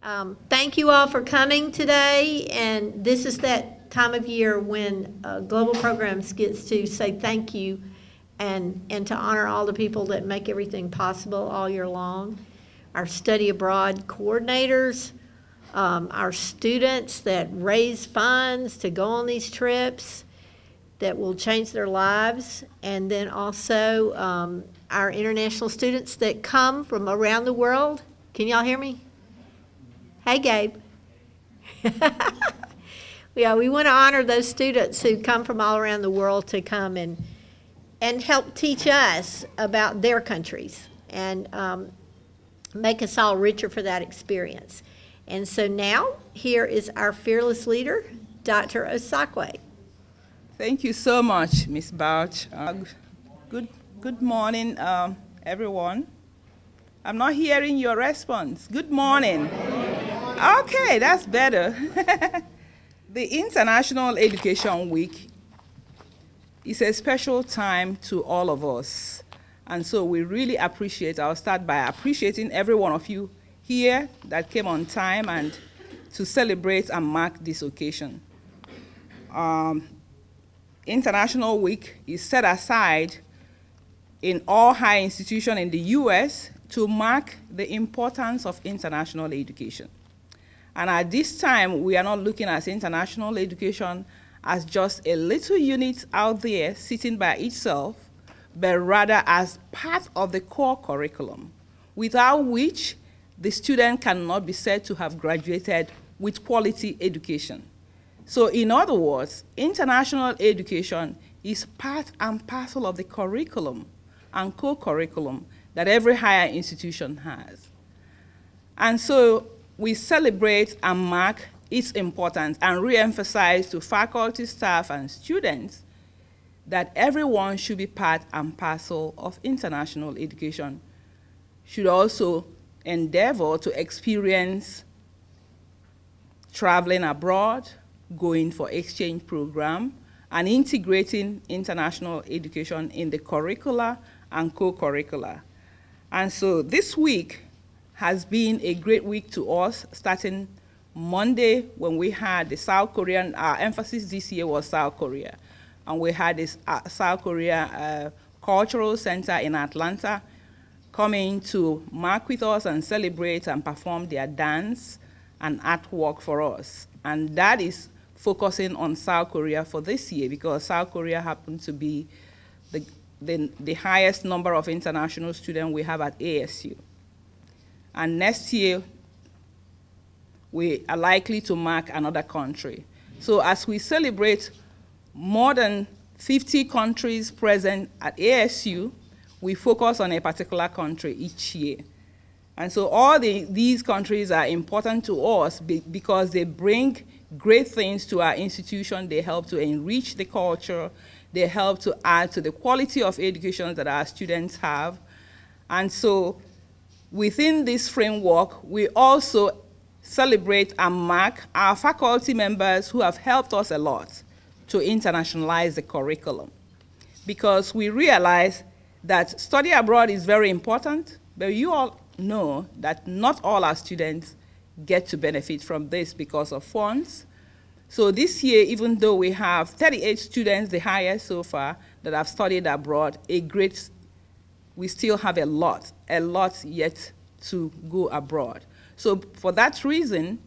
Thank you all for coming today, and this is that time of year when Global Programs gets to say thank you and to honor all the people that make everything possible all year long. Our study abroad coordinators, our students that raise funds to go on these trips that will change their lives, and then also our international students that come from around the world. Can y'all hear me? Hey, Gabe. Yeah, we want to honor those students who come from all around the world to come and help teach us about their countries and make us all richer for that experience. And so now, here is our fearless leader, Dr. Osakwe. Thank you so much, Ms. Balch. Good morning, everyone. I'm not hearing your response. Good morning. Okay, that's better. The International Education Week is a special time to all of us. And so we really appreciate, I'll start by appreciating every one of you here that came on time and to celebrate and mark this occasion. International Week is set aside in all higher institutions in the U.S. to mark the importance of international education. And at this time, we are not looking at international education as just a little unit out there sitting by itself, but rather as part of the core curriculum, without which the student cannot be said to have graduated with quality education. So in other words, international education is part and parcel of the curriculum and co-curriculum that every higher institution has. And so we celebrate and mark its importance and re-emphasize to faculty, staff, and students that everyone should be part and parcel of international education, should also endeavor to experience traveling abroad, going for exchange program, and integrating international education in the curricula and co-curricula. And so this week has been a great week to us, starting Monday when we had the South Korean, our emphasis this year was South Korea. And we had this South Korea Cultural Center in Atlanta coming to mark with us and celebrate and perform their dance and artwork for us. And that is focusing on South Korea for this year because South Korea happened to be the highest number of international students we have at ASU. And next year, we are likely to mark another country. So as we celebrate more than 50 countries present at ASU, we focus on a particular country each year. And so all these countries are important to us because they bring great things to our institution. They help to enrich the culture. They help to add to the quality of education that our students have. And so within this framework, we also celebrate and mark our faculty members who have helped us a lot to internationalize the curriculum. Because we realize that study abroad is very important, but you all know that not all our students get to benefit from this because of funds. So this year, even though we have 38 students, the highest so far, that have studied abroad, we still have a lot yet to go abroad. So for that reason,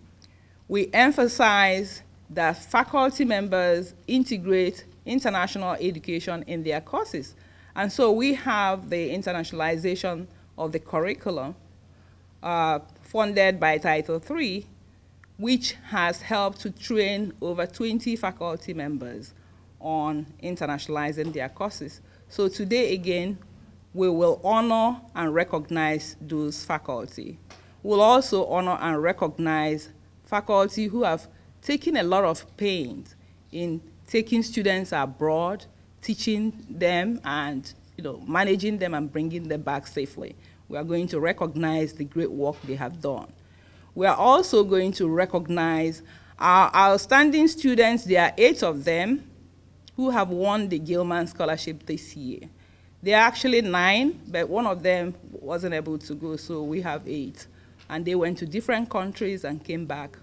we emphasize that faculty members integrate international education in their courses. And so we have the internationalization of the curriculum funded by Title III, which has helped to train over 20 faculty members on internationalizing their courses. So today, again, we will honor and recognize those faculty. We'll also honor and recognize faculty who have taken a lot of pains in taking students abroad, teaching them and managing them and bringing them back safely. We are going to recognize the great work they have done. We are also going to recognize our outstanding students. There are 8 of them who have won the Gilman Scholarship this year. There are actually 9, but one of them wasn't able to go, so we have 8 and they went to different countries and came back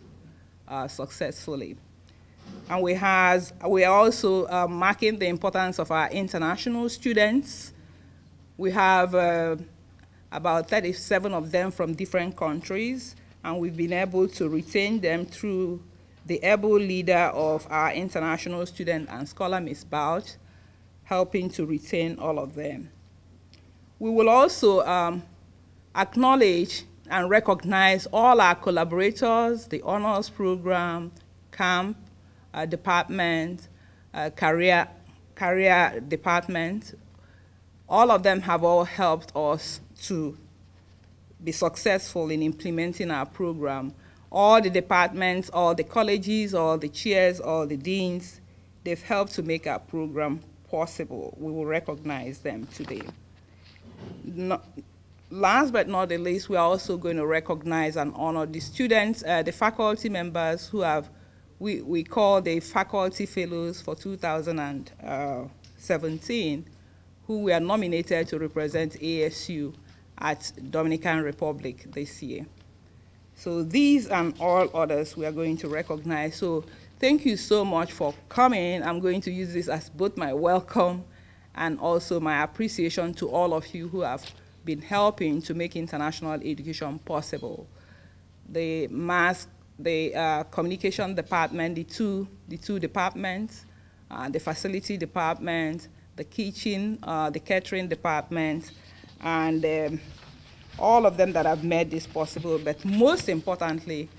successfully. And we are also marking the importance of our international students. We have about 37 of them from different countries, and we've been able to retain them through the able leader of our international student and scholar, Ms. Balch, helping to retain all of them. We will also acknowledge and recognize all our collaborators, the honors program, camp, department, career department. All of them have all helped us to be successful in implementing our program. All the departments, all the colleges, all the chairs, all the deans, they've helped to make our program possible. We will recognize them today. Last but not the least, we are also going to recognize and honor the students, the faculty members who have, we call the faculty fellows for 2017, who were nominated to represent ASU at Dominican Republic this year. So these and all others we are going to recognize. So thank you so much for coming. I'm going to use this as both my welcome and also my appreciation to all of you who have been helping to make international education possible. The communication department, the two departments, the facility department, the kitchen, the catering department, and all of them that have made this possible. But most importantly,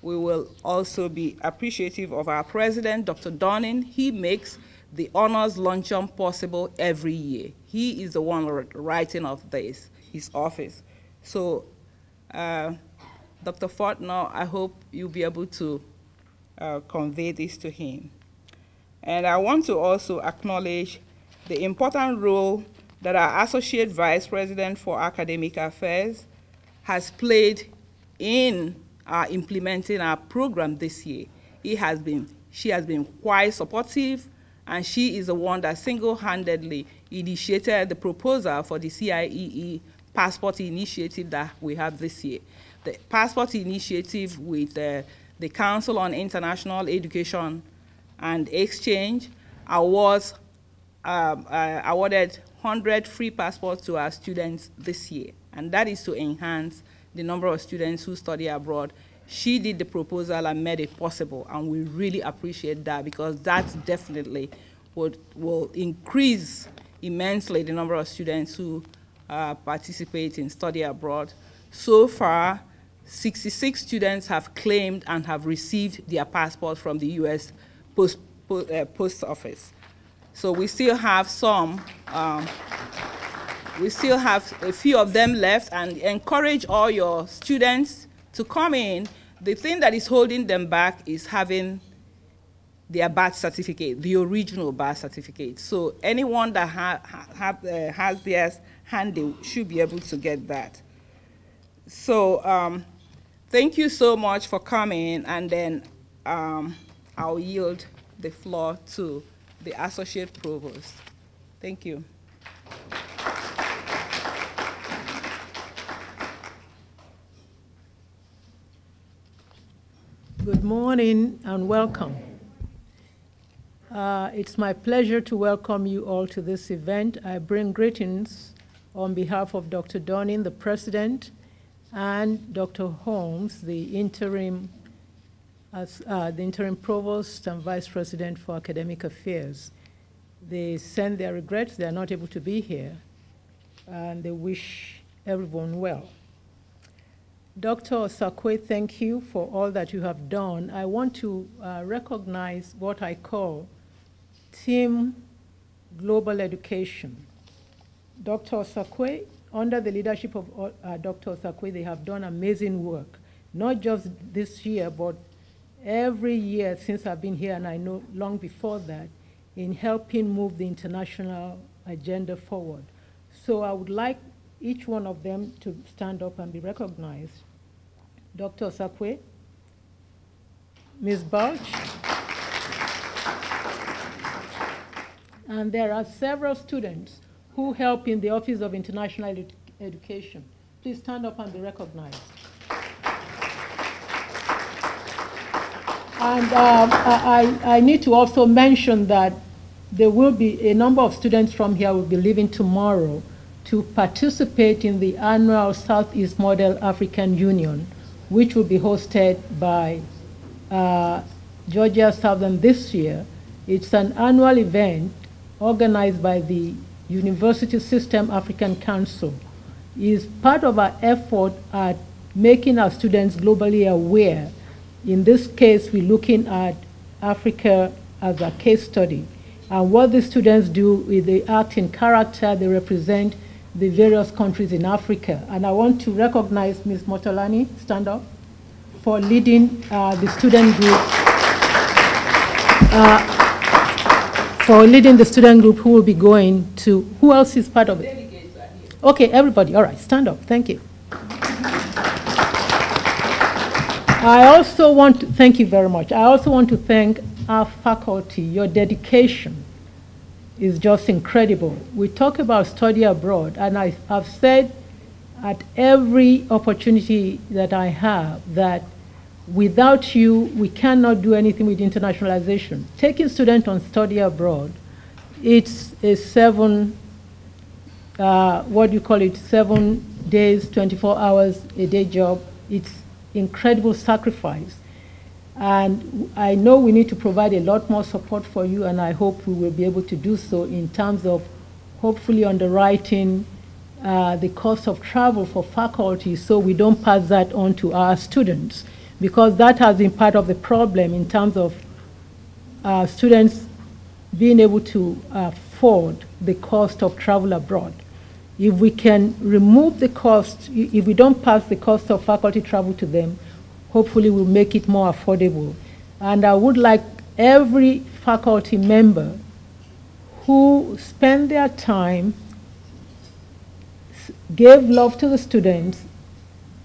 we will also be appreciative of our president, Dr. Donning. He makes the honors luncheon possible every year. He is the one writing of this, his office. So, Dr. Fortner, I hope you'll be able to convey this to him. And I want to also acknowledge the important role that our Associate Vice President for Academic Affairs has played in implementing our program this year. She has been quite supportive, and she is the one that single-handedly initiated the proposal for the CIEE passport initiative that we have this year. The passport initiative with the Council on International Education and Exchange awarded 100 free passports to our students this year, and that is to enhance the number of students who study abroad. She did the proposal and made it possible, and we really appreciate that, because that definitely will increase immensely the number of students who participate in study abroad. So far, 66 students have claimed and have received their passport from the U.S. Post Office. So we still have some, we still have a few of them left, and encourage all your students to come in. The thing that is holding them back is having their birth certificate, the original birth certificate. So anyone that has theirs handy should be able to get that. So thank you so much for coming, and then I'll yield the floor to the Associate Provost. Thank you. Good morning and welcome. It's my pleasure to welcome you all to this event. I bring greetings on behalf of Dr. Donning, the President, and Dr. Holmes, the interim Provost and Vice President for Academic Affairs. They send their regrets. They are not able to be here, and they wish everyone well. Dr. Osakwe, thank you for all that you have done. I want to recognize what I call Team Global Education. Dr. Osakwe, under the leadership of Dr. Osakwe, they have done amazing work, not just this year, but every year since I've been here, and I know long before that, in helping move the international agenda forward. So I would like each one of them to stand up and be recognized. Dr. Osakwe, Ms. Balch, and there are several students who help in the Office of International Education. Please stand up and be recognized. And I need to also mention that there will be a number of students from here will be leaving tomorrow to participate in the annual Southeast Model African Union, which will be hosted by Georgia Southern this year. It's an annual event organized by the University System African Council. It's part of our effort at making our students globally aware. In this case, we're looking at Africa as a case study. And what the students do is they act in character, they represent the various countries in Africa. And I want to recognize Ms. Motolani, stand up, for leading the student group. For leading the student group who will be going to, who else is part of it? Delegates are here. Okay, everybody, all right, stand up, thank you. I also want to, thank you very much. I also want to thank our faculty. Your dedication is just incredible. We talk about study abroad, and I've said at every opportunity that I have that without you, we cannot do anything with internationalization. Taking students on study abroad, it's a 7 days, 24 hours a day job. It's incredible sacrifice. And I know we need to provide a lot more support for you, and I hope we will be able to do so in terms of hopefully underwriting the cost of travel for faculty so we don't pass that on to our students, because that has been part of the problem in terms of students being able to afford the cost of travel abroad. If we can remove the cost, if we don't pass the cost of faculty travel to them, hopefully we'll make it more affordable. And I would like every faculty member who spend their time, gave love to the students,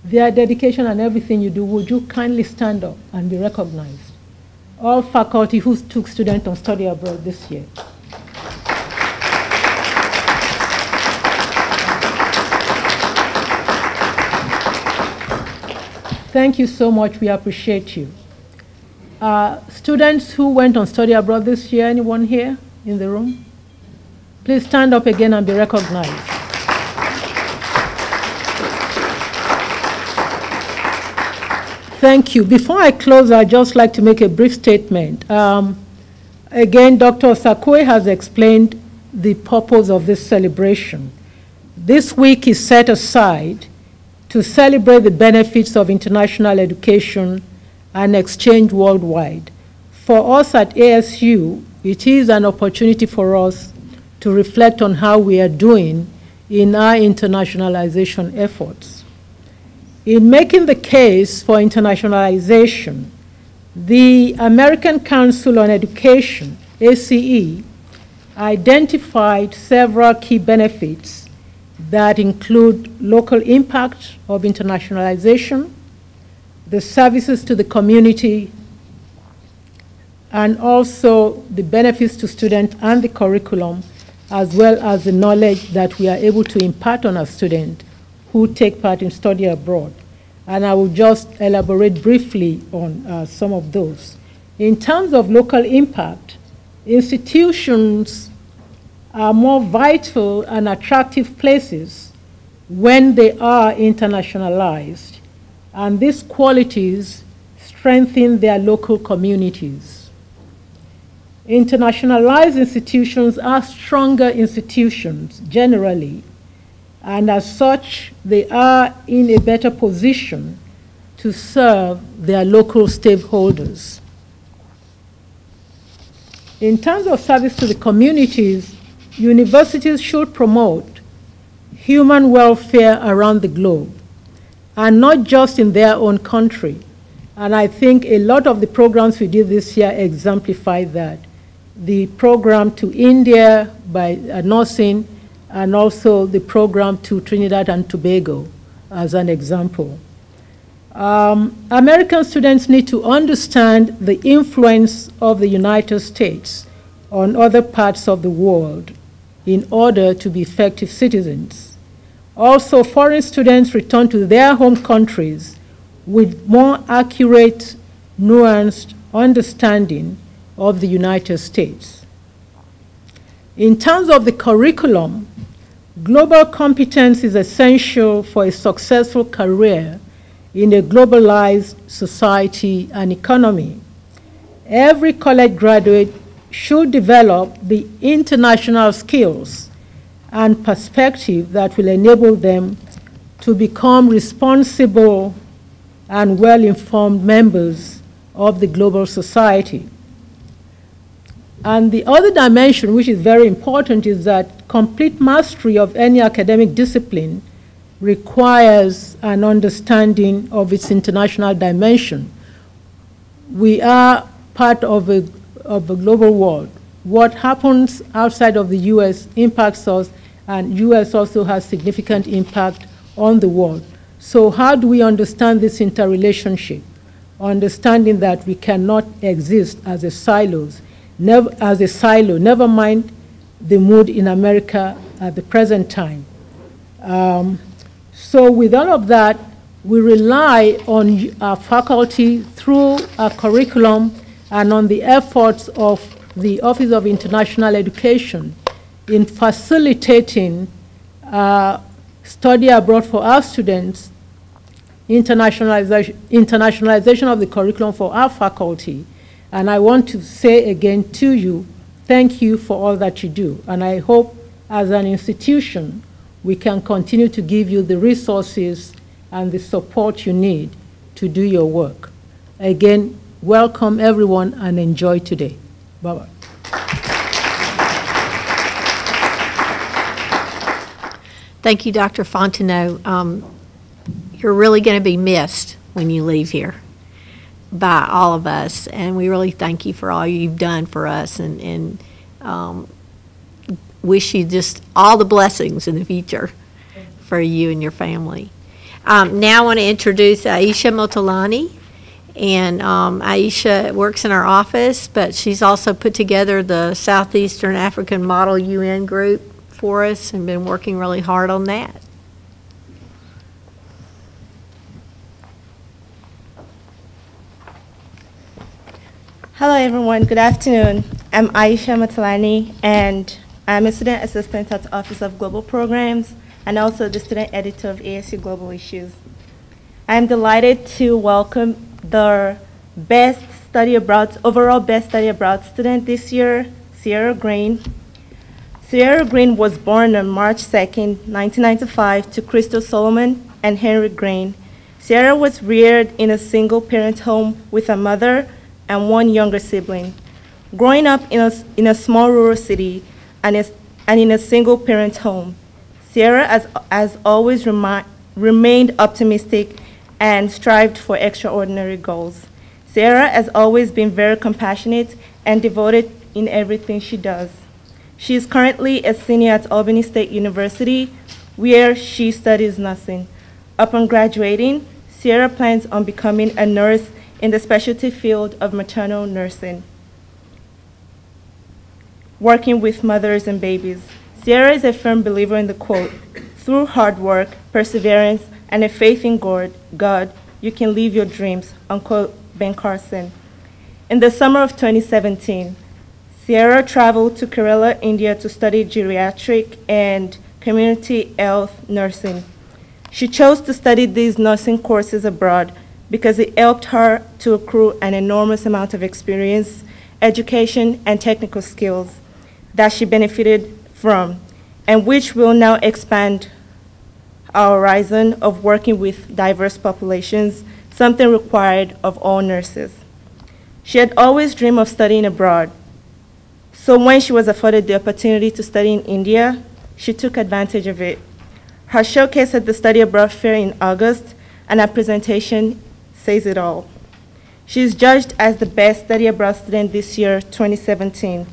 their dedication and everything you do, would you kindly stand up and be recognized? All faculty who took students on study abroad this year. Thank you so much. We appreciate you. Students who went on study abroad this year, anyone here in the room? Please stand up again and be recognized. Thank you. Before I close, I'd just like to make a brief statement. Again, Dr. Osakwe has explained the purpose of this celebration. This week is set aside to celebrate the benefits of international education and exchange worldwide. For us at ASU, it is an opportunity for us to reflect on how we are doing in our internationalization efforts. In making the case for internationalization, the American Council on Education, ACE, identified several key benefits that include local impact of internationalization, the services to the community, and also the benefits to students and the curriculum, as well as the knowledge that we are able to impart on our students who take part in study abroad. And I will just elaborate briefly on some of those. In terms of local impact, institutions are more vital and attractive places when they are internationalized, and these qualities strengthen their local communities. Internationalized institutions are stronger institutions generally, and as such, they are in a better position to serve their local stakeholders. In terms of service to the communities, universities should promote human welfare around the globe, and not just in their own country. And I think a lot of the programs we did this year exemplify that. The program to India by nursing, and also the program to Trinidad and Tobago as an example. American students need to understand the influence of the United States on other parts of the world in order to be effective citizens. Also, foreign students return to their home countries with more accurate, nuanced understanding of the United States. In terms of the curriculum, global competence is essential for a successful career in a globalized society and economy. Every college graduate should develop the international skills and perspective that will enable them to become responsible and well-informed members of the global society. And the other dimension, which is very important, is that complete mastery of any academic discipline requires an understanding of its international dimension. We are part of a global world. What happens outside of the U.S. impacts us, and U.S. also has significant impact on the world. So how do we understand this interrelationship? Understanding that we cannot exist as a silo, never mind the mood in America at the present time. So with all of that, we rely on our faculty through our curriculum and on the efforts of the Office of International Education in facilitating study abroad for our students, internationalization of the curriculum for our faculty. And I want to say again to you, thank you for all that you do. And I hope as an institution, we can continue to give you the resources and the support you need to do your work. Again, welcome everyone and enjoy today. Bye-bye. Thank you, Dr. Fontenot. You're really going to be missed when you leave here by all of us, and we really thank you for all you've done for us, and wish you just all the blessings in the future for you and your family. Now I want to introduce Aisha Motolani, and Aisha works in our office, but she's also put together the Southeastern African Model UN group for us and been working really hard on that. Hello everyone, good afternoon. I'm Aisha Motolani, and I'm a student assistant at the Office of Global Programs and also the student editor of ASU Global Issues. I'm delighted to welcome the overall best study abroad student this year, Cierra Green. Cierra Green was born on March 2nd, 1995 to Crystal Solomon and Henry Green. Cierra was reared in a single-parent home with a mother and one younger sibling. Growing up in a small rural city and in a single-parent home, Cierra has always remained optimistic and strived for extraordinary goals. Cierra has always been very compassionate and devoted in everything she does. She is currently a senior at Albany State University, where she studies nursing. Upon graduating, Cierra plans on becoming a nurse in the specialty field of maternal nursing, working with mothers and babies. Cierra is a firm believer in the quote, "Through hard work, perseverance, and a faith in God, you can live your dreams," unquote, Ben Carson. In the summer of 2017, Cierra traveled to Kerala, India to study geriatric and community health nursing. She chose to study these nursing courses abroad because it helped her to accrue an enormous amount of experience, education, and technical skills that she benefited from, and which will now expand our horizon of working with diverse populations, something required of all nurses. She had always dreamed of studying abroad, so when she was afforded the opportunity to study in India, she took advantage of it. Her showcase at the Study Abroad Fair in August and her presentation says it all. She is judged as the best study abroad student this year, 2017.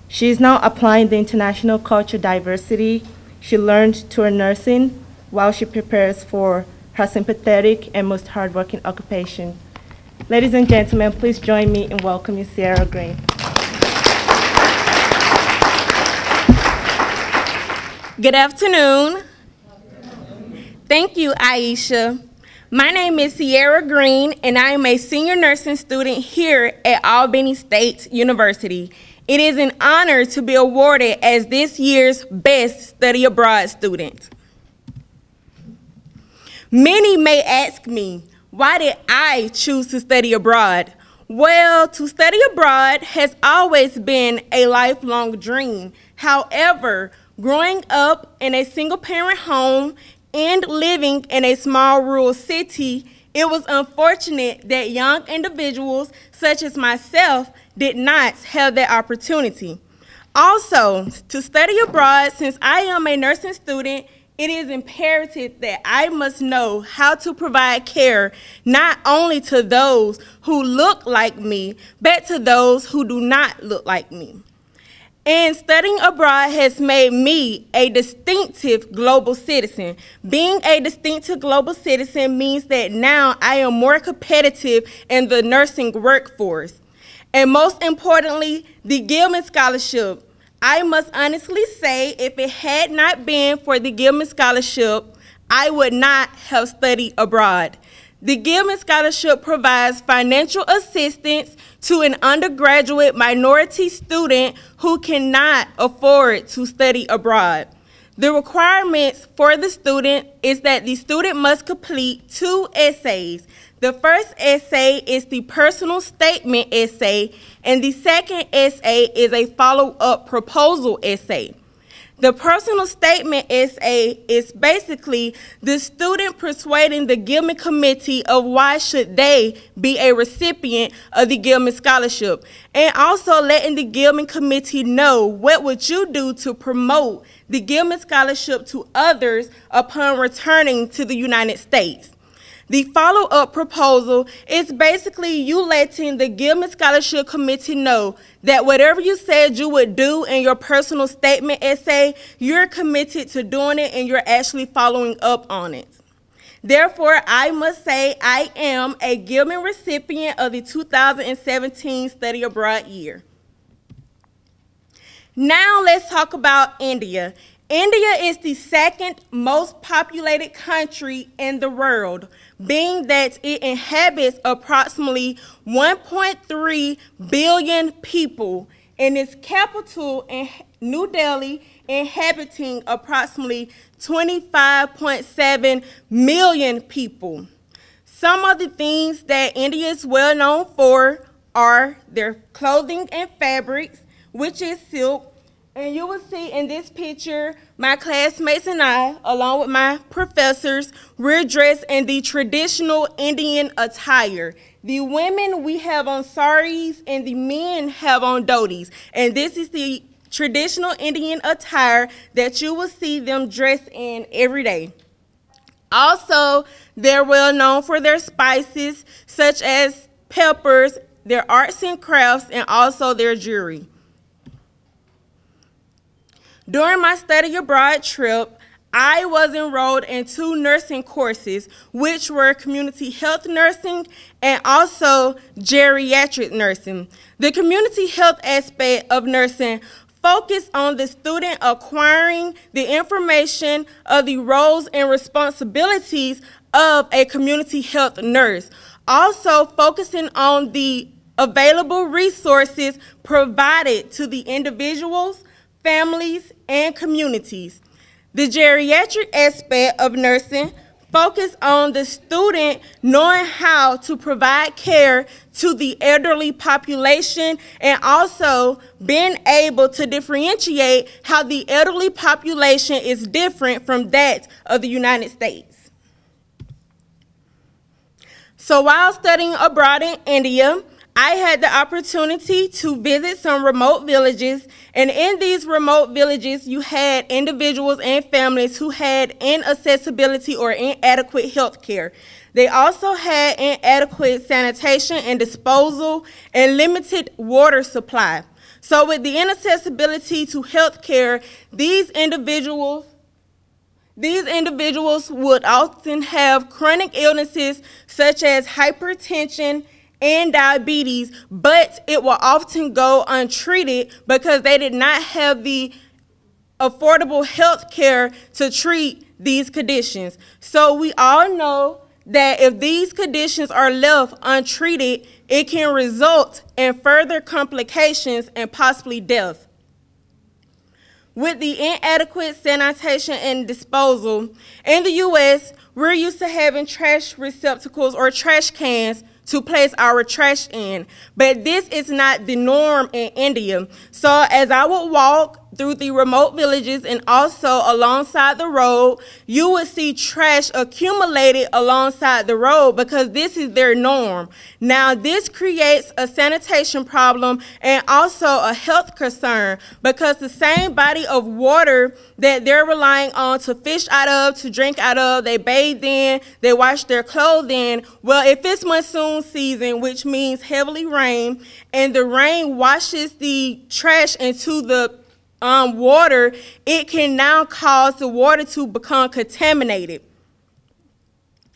She is now applying the international culture diversity she learned to her nursing while she prepares for her sympathetic and most hardworking occupation. Ladies and gentlemen, please join me in welcoming Cierra Green. Good afternoon. Thank you, Aisha. My name is Cierra Green, and I am a senior nursing student here at Albany State University. It is an honor to be awarded as this year's Best Study Abroad student. Many may ask me, why did I choose to study abroad? Well, to study abroad has always been a lifelong dream. However, growing up in a single-parent home and living in a small rural city, it was unfortunate that young individuals such as myself did not have that opportunity. Also, to study abroad, since I am a nursing student, it is imperative that I must know how to provide care not only to those who look like me, but to those who do not look like me. And studying abroad has made me a distinctive global citizen. Being a distinctive global citizen means that now I am more competitive in the nursing workforce. And most importantly, the Gilman Scholarship. I must honestly say, if it had not been for the Gilman Scholarship, I would not have studied abroad. The Gilman Scholarship provides financial assistance to an undergraduate minority student who cannot afford to study abroad. The requirements for the student is that the student must complete 2 essays. The first essay is the personal statement essay, and the second essay is a follow-up proposal essay. The personal statement essay is basically the student persuading the Gilman Committee of why should they be a recipient of the Gilman Scholarship, and also letting the Gilman Committee know what would you do to promote the Gilman Scholarship to others upon returning to the United States. The follow-up proposal is basically you letting the Gilman Scholarship Committee know that whatever you said you would do in your personal statement essay, you're committed to doing it and you're actually following up on it. Therefore, I must say I am a Gilman recipient of the 2017 Study Abroad year. Now let's talk about India. India is the second most populated country in the world, being that it inhabits approximately 1.3 billion people, and its capital, in New Delhi, inhabiting approximately 25.7 million people. Some of the things that India is well known for are their clothing and fabrics, which is silk. And you will see in this picture, my classmates and I, along with my professors, we're dressed in the traditional Indian attire. The women, we have on saris, and the men have on dhotis. And this is the traditional Indian attire that you will see them dressed in every day. Also, they're well known for their spices, such as peppers, their arts and crafts, and also their jewelry. During my study abroad trip, I was enrolled in 2 nursing courses, which were community health nursing and also geriatric nursing. The community health aspect of nursing focused on the student acquiring the information of the roles and responsibilities of a community health nurse, also focusing on the available resources provided to the individuals, families, and communities. The geriatric aspect of nursing focus on the student knowing how to provide care to the elderly population and also being able to differentiate how the elderly population is different from that of the United States. So while studying abroad in India, I had the opportunity to visit some remote villages, and in these remote villages, you had individuals and families who had inaccessibility or inadequate health care. They also had inadequate sanitation and disposal and limited water supply. So with the inaccessibility to health care, these individuals would often have chronic illnesses such as hypertension and diabetes, but it will often go untreated because they did not have the affordable health care to treat these conditions. So we all know that if these conditions are left untreated, it can result in further complications and possibly death. With the inadequate sanitation and disposal, in the U.S., we're used to having trash receptacles or trash cans to place our trash in, but this is not the norm in India. So as I would walk through the remote villages and also alongside the road, you would see trash accumulated alongside the road because this is their norm. Now, this creates a sanitation problem and also a health concern because the same body of water that they're relying on to fish out of, to drink out of, they bathe in, they wash their clothes in. Well, if it's monsoon season, which means heavily rain, and the rain washes the trash into the water, it can now cause the water to become contaminated.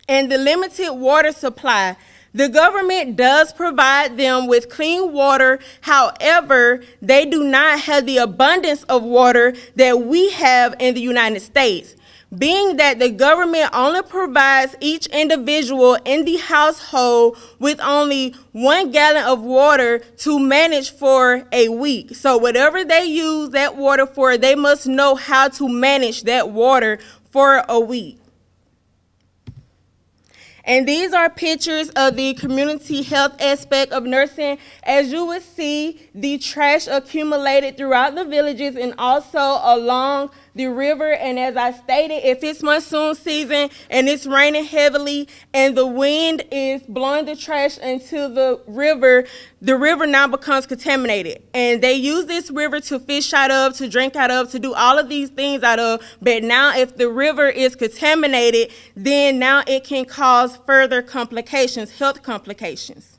And the limited water supply, the government does provide them with clean water. However, they do not have the abundance of water that we have in the United States. Being that the government only provides each individual in the household with only 1 gallon of water to manage for a week. So whatever they use that water for, they must know how to manage that water for a week. And these are pictures of the community health aspect of nursing. As you would see, the trash accumulated throughout the villages and also along the river. And as I stated, if it's monsoon season and it's raining heavily and the wind is blowing the trash into the river now becomes contaminated. And they use this river to fish out of, to drink out of, to do all of these things out of. But now if the river is contaminated, then now it can cause further complications, health complications.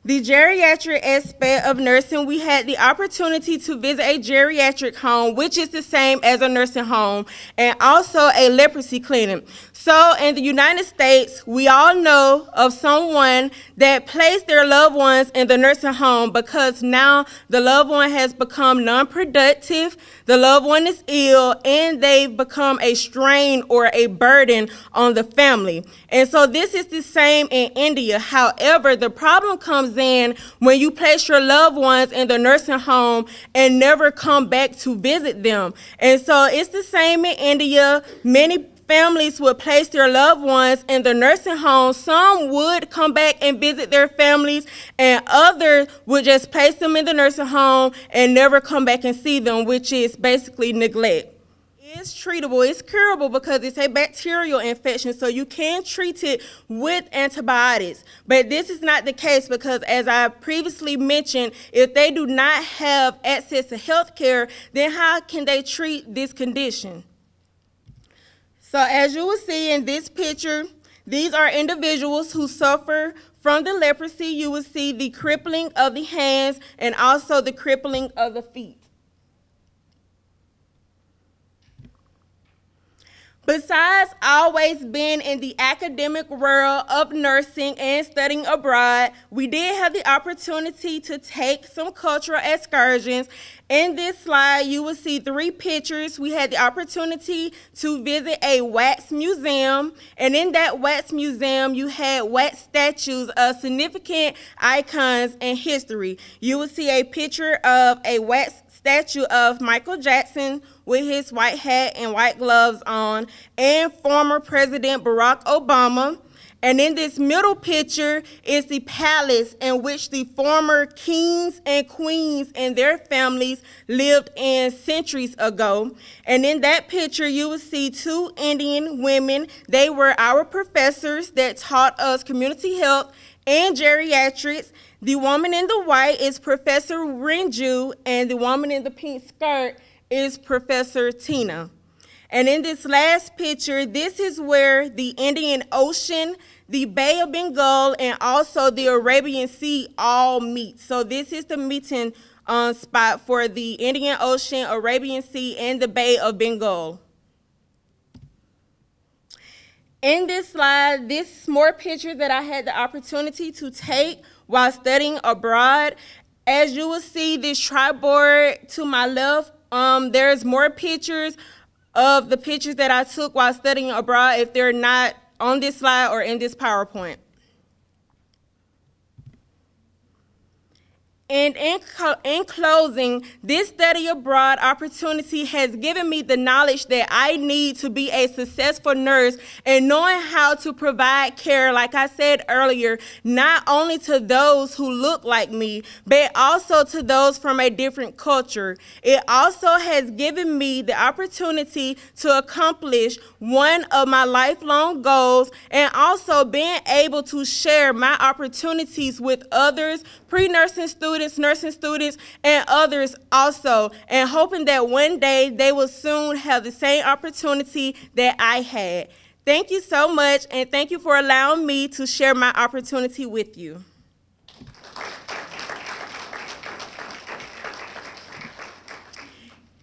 The geriatric aspect of nursing, we had the opportunity to visit a geriatric home, which is the same as a nursing home, and also a leprosy clinic. So in the United States, we all know of someone that placed their loved ones in the nursing home because now the loved one has become non-productive, the loved one is ill, and they've become a strain or a burden on the family. And so this is the same in India. However, the problem comes in when you place your loved ones in the nursing home and never come back to visit them. And so it's the same in India. Many families would place their loved ones in the nursing home. Some would come back and visit their families, and others would just place them in the nursing home and never come back and see them, which is basically neglect. It's treatable, it's curable because it's a bacterial infection, so you can treat it with antibiotics. But this is not the case because, as I previously mentioned, if they do not have access to health care, then how can they treat this condition? So as you will see in this picture, these are individuals who suffer from the leprosy. You will see the crippling of the hands and also the crippling of the feet. Besides always being in the academic world of nursing and studying abroad, we did have the opportunity to take some cultural excursions. In this slide, you will see 3 pictures. We had the opportunity to visit a wax museum, and in that wax museum, you had wax statues of significant icons in history. You will see a picture of a wax statue of Michael Jackson with his white hat and white gloves on, and former President Barack Obama. And in this middle picture is the palace in which the former kings and queens and their families lived in centuries ago. And in that picture, you will see 2 Indian women. They were our professors that taught us community health and geriatrics. The woman in the white is Professor Renju, and the woman in the pink skirt is Professor Tina. And in this last picture, this is where the Indian Ocean, the Bay of Bengal, and also the Arabian Sea all meet. So this is the meeting spot for the Indian Ocean, Arabian Sea, and the Bay of Bengal. In this slide, this more picture that I had the opportunity to take while studying abroad. As you will see, this tripod to my left, there's more pictures of the pictures that I took while studying abroad if they're not on this slide or in this PowerPoint. And in closing, this study abroad opportunity has given me the knowledge that I need to be a successful nurse and knowing how to provide care, like I said earlier, not only to those who look like me, but also to those from a different culture. It also has given me the opportunity to accomplish one of my lifelong goals and also being able to share my opportunities with others, pre-nursing students, nursing students, and others also, and hoping that one day they will soon have the same opportunity that I had. Thank you so much, and thank you for allowing me to share my opportunity with you.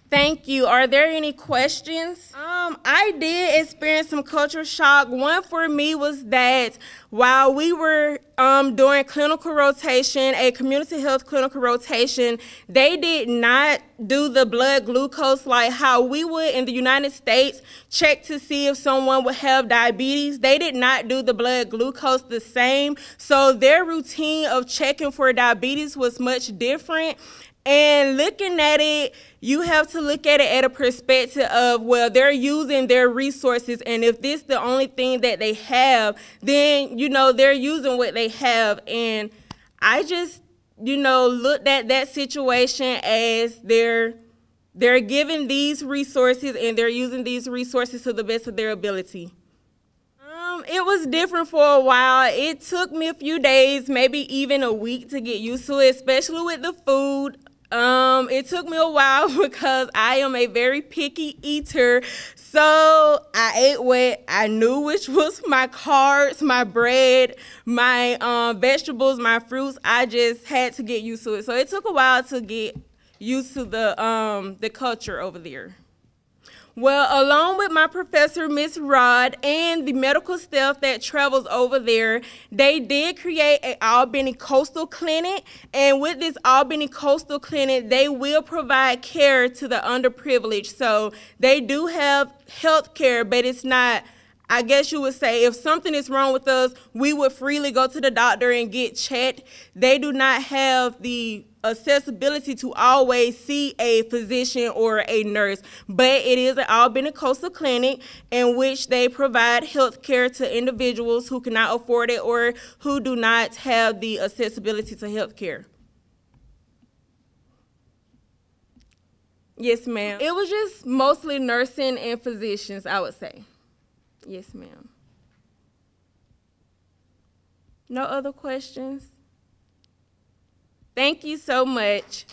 Thank you. Are there any questions? I did experience some culture shock. One for me was that while we were doing clinical rotation, a community health clinical rotation, they did not do the blood glucose like how we would in the United States check to see if someone would have diabetes. They did not do the blood glucose the same. So their routine of checking for diabetes was much different. And looking at it, you have to look at it at a perspective of, well, they're using their resources, and if this is the only thing that they have, then, you know, they're using what they have. And I just, you know, looked at that situation as they're giving these resources and they're using these resources to the best of their ability. It was different for a while. It took me a few days, maybe even a week to get used to it, especially with the food. It took me a while because I am a very picky eater. So I ate what I knew, which was my carbs, my bread, my vegetables, my fruits. I just had to get used to it. So it took a while to get used to the culture over there. Well, along with my professor, Miss Rod, and the medical staff that travels over there, they did create an Albany Coastal Clinic. And with this Albany Coastal Clinic, they will provide care to the underprivileged. So they do have health care, but it's not, I guess you would say, if something is wrong with us, we would freely go to the doctor and get checked. They do not have the accessibility to always see a physician or a nurse, but it is an Albany Coastal Clinic in which they provide health care to individuals who cannot afford it or who do not have the accessibility to health care. Yes, ma'am. It was just mostly nursing and physicians, I would say. Yes, ma'am. No other questions? Thank you so much.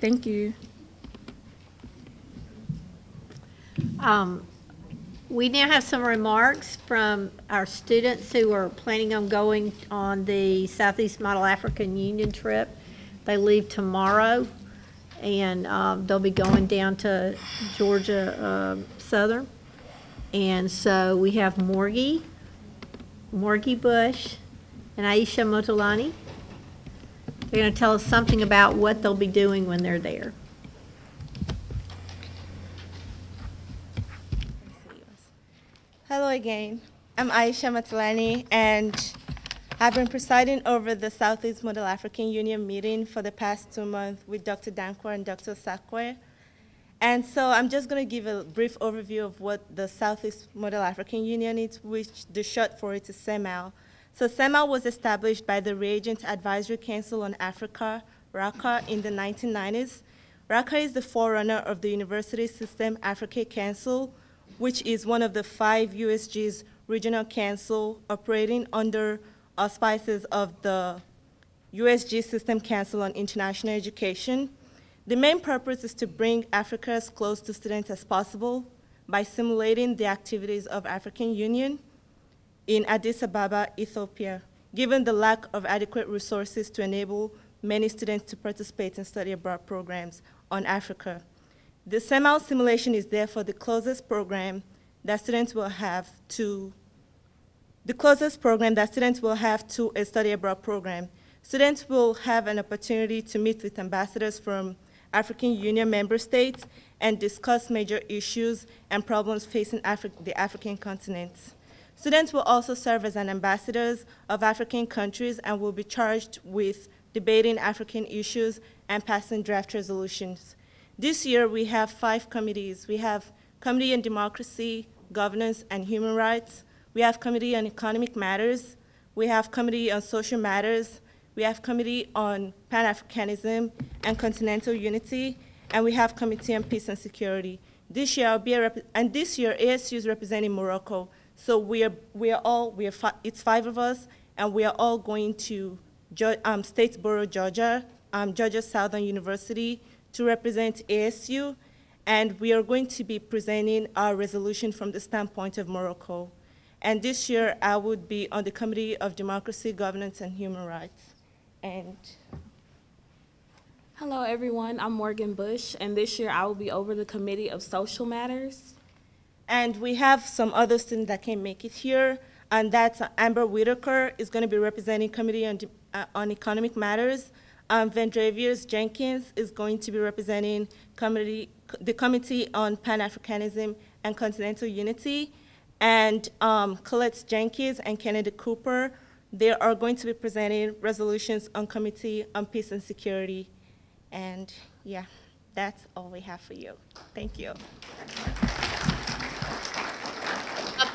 Thank you. We now have some remarks from our students who are planning on going on the Southeast Model African Union trip. They leave tomorrow, and they'll be going down to Georgia Southern. And so we have Morgie Bush, and Aisha Motolani. They're going to tell us something about what they'll be doing when they're there. Hello again. I'm Aisha Motolani, and I've been presiding over the Southeast Model African Union meeting for the past 2 months with Dr. Dankwa and Dr. Osakwe. And so I'm just going to give a brief overview of what the Southeast Model African Union is, which the short for it is SEMAL. So SEMAL was established by the Reagent Advisory Council on Africa, RACA, in the 1990s. RACA is the forerunner of the University System Africa Council, which is one of the 5 USG's regional council operating under auspices of the USG System Council on International Education. The main purpose is to bring Africa as close to students as possible by simulating the activities of African Union in Addis Ababa, Ethiopia, given the lack of adequate resources to enable many students to participate in study abroad programs on Africa. The SEMAL simulation is therefore the closest program that students will have to a study abroad program. Students will have an opportunity to meet with ambassadors from African Union member states and discuss major issues and problems facing the African continent. Students will also serve as ambassadors of African countries and will be charged with debating African issues and passing draft resolutions. This year, we have 5 committees. We have Committee on Democracy, Governance, and Human Rights. We have Committee on Economic Matters. We have Committee on Social Matters. We have Committee on Pan-Africanism and Continental Unity. And we have Committee on Peace and Security. This year, ASU is representing Morocco. So it's 5 of us, and we are all going to Statesboro, Georgia, Georgia Southern University, to represent ASU, and we are going to be presenting our resolution from the standpoint of Morocco. And this year, I would be on the Committee of Democracy, Governance, and Human Rights. And hello, everyone. I'm Morgan Bush, and this year I will be over the Committee of Social Matters. And we have some other students that can make it here, and that's Amber Whitaker is going to be representing Committee on Economic Matters. Vendravier's Jenkins is going to be representing the Committee on Pan-Africanism and Continental Unity. And Colette Jenkins and Kennedy Cooper, they are going to be presenting resolutions on Committee on Peace and Security. And yeah, that's all we have for you. Thank you.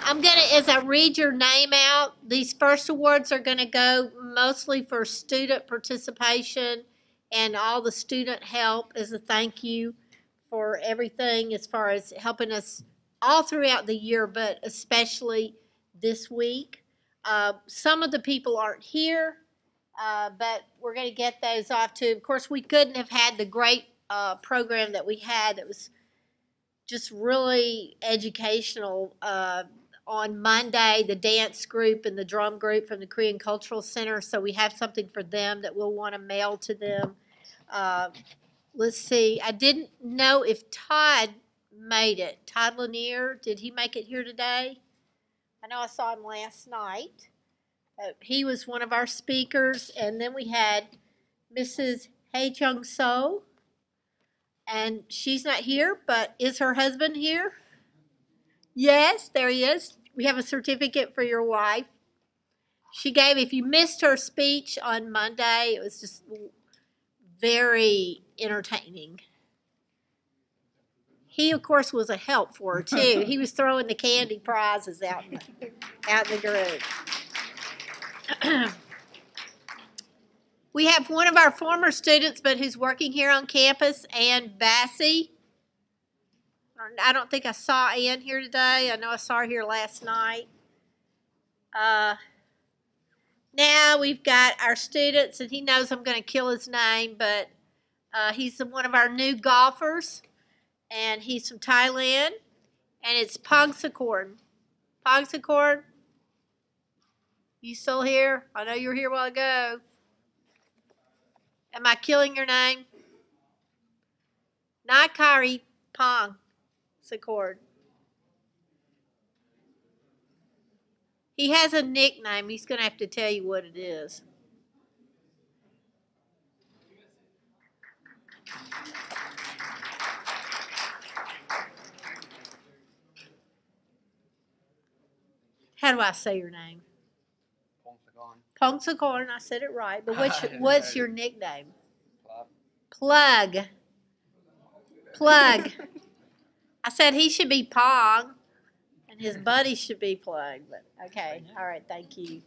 I'm gonna, as I read your name out, these first awards are gonna go mostly for student participation and all the student help as a thank you for everything as far as helping us all throughout the year, but especially this week. Some of the people aren't here, but we're gonna get those off too. Of course, we couldn't have had the great program that we had that was just really educational. On Monday, the dance group and the drum group from the Korean Cultural Center, so we have something for them that we'll want to mail to them. Let's see, I didn't know if Todd made it. Todd Lanier, did he make it here today? I know I saw him last night. He was one of our speakers, and then we had Mrs. Hae Chung So, and she's not here, but is her husband here? Yes, there he is. We have a certificate for your wife. She gave, if you missed her speech on Monday, it was just very entertaining. He, of course, was a help for her, too. He was throwing the candy prizes out in the group. We have one of our former students, but who's working here on campus, Ann Bassey. I don't think I saw Ann here today. I know I saw her here last night. Now we've got our students, and he knows I'm going to kill his name, but he's one of our new golfers, and he's from Thailand, and it's Pongsakorn. Pongsakorn, you still here? I know you were here a while ago. Am I killing your name? Nakari Pong. Accord. He has a nickname. He's going to have to tell you what it is. How do I say your name? Pongsakorn. I said it right. But what's your nickname? Plug. Plug. I said he should be Pong, and his buddy should be Plug. But okay, all right, thank you.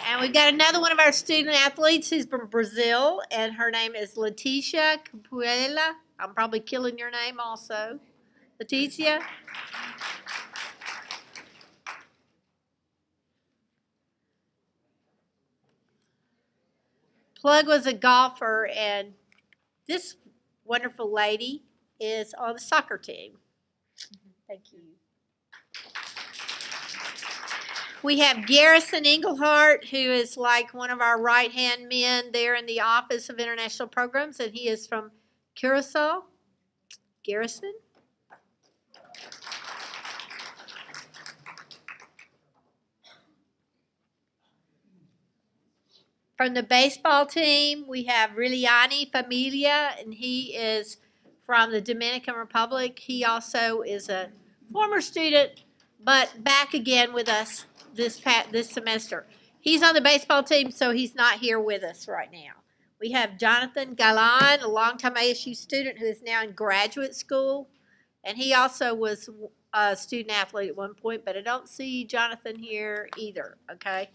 And we've got another one of our student athletes who's from Brazil, and her name is Leticia Capuela. I'm probably killing your name also. Leticia? Plug was a golfer, and this wonderful lady is on the soccer team. Thank you. We have Garrison Englehart, who is like one of our right-hand men there in the Office of International Programs, and he is from Curacao. Garrison? From the baseball team, we have Riliani Familia, and he is from the Dominican Republic. He also is a former student, but back again with us this semester. He's on the baseball team, so he's not here with us right now. We have Jonathan Galan, a longtime ASU student who is now in graduate school, and he also was a student athlete at one point, but I don't see Jonathan here either, okay?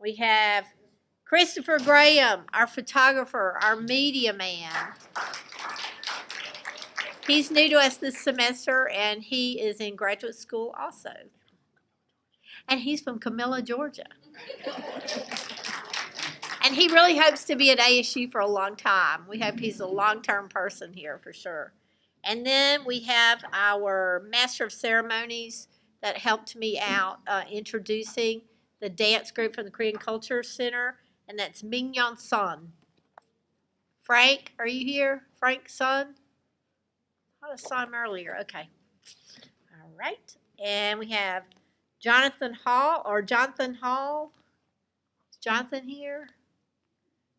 We have Christopher Graham, our photographer, our media man. He's new to us this semester, and he is in graduate school also. And he's from Camilla, Georgia. And he really hopes to be at ASU for a long time. We hope he's a long-term person here for sure. And then we have our Master of Ceremonies that helped me out introducing the dance group from the Korean Culture Center, and that's Mingyeon Sun. Frank, are you here? Frank Sun? I saw him earlier. Okay. All right. And we have Jonathan Hall. Is Jonathan here?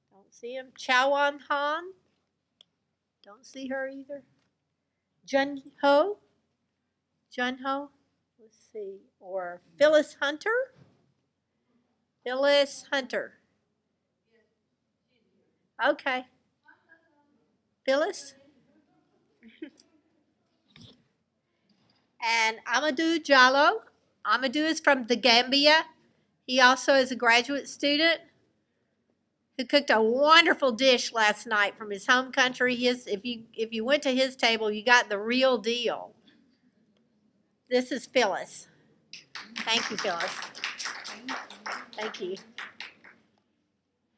Don't see him. Chawan Han. Don't see her either. Jun Ho. Let's see. Or Phyllis Hunter. Okay. Phyllis. And Amadou Jallo. Amadou is from the Gambia. He also is a graduate student who cooked a wonderful dish last night from his home country. If you went to his table, you got the real deal. This is Phyllis. Thank you, Phyllis. Thank you.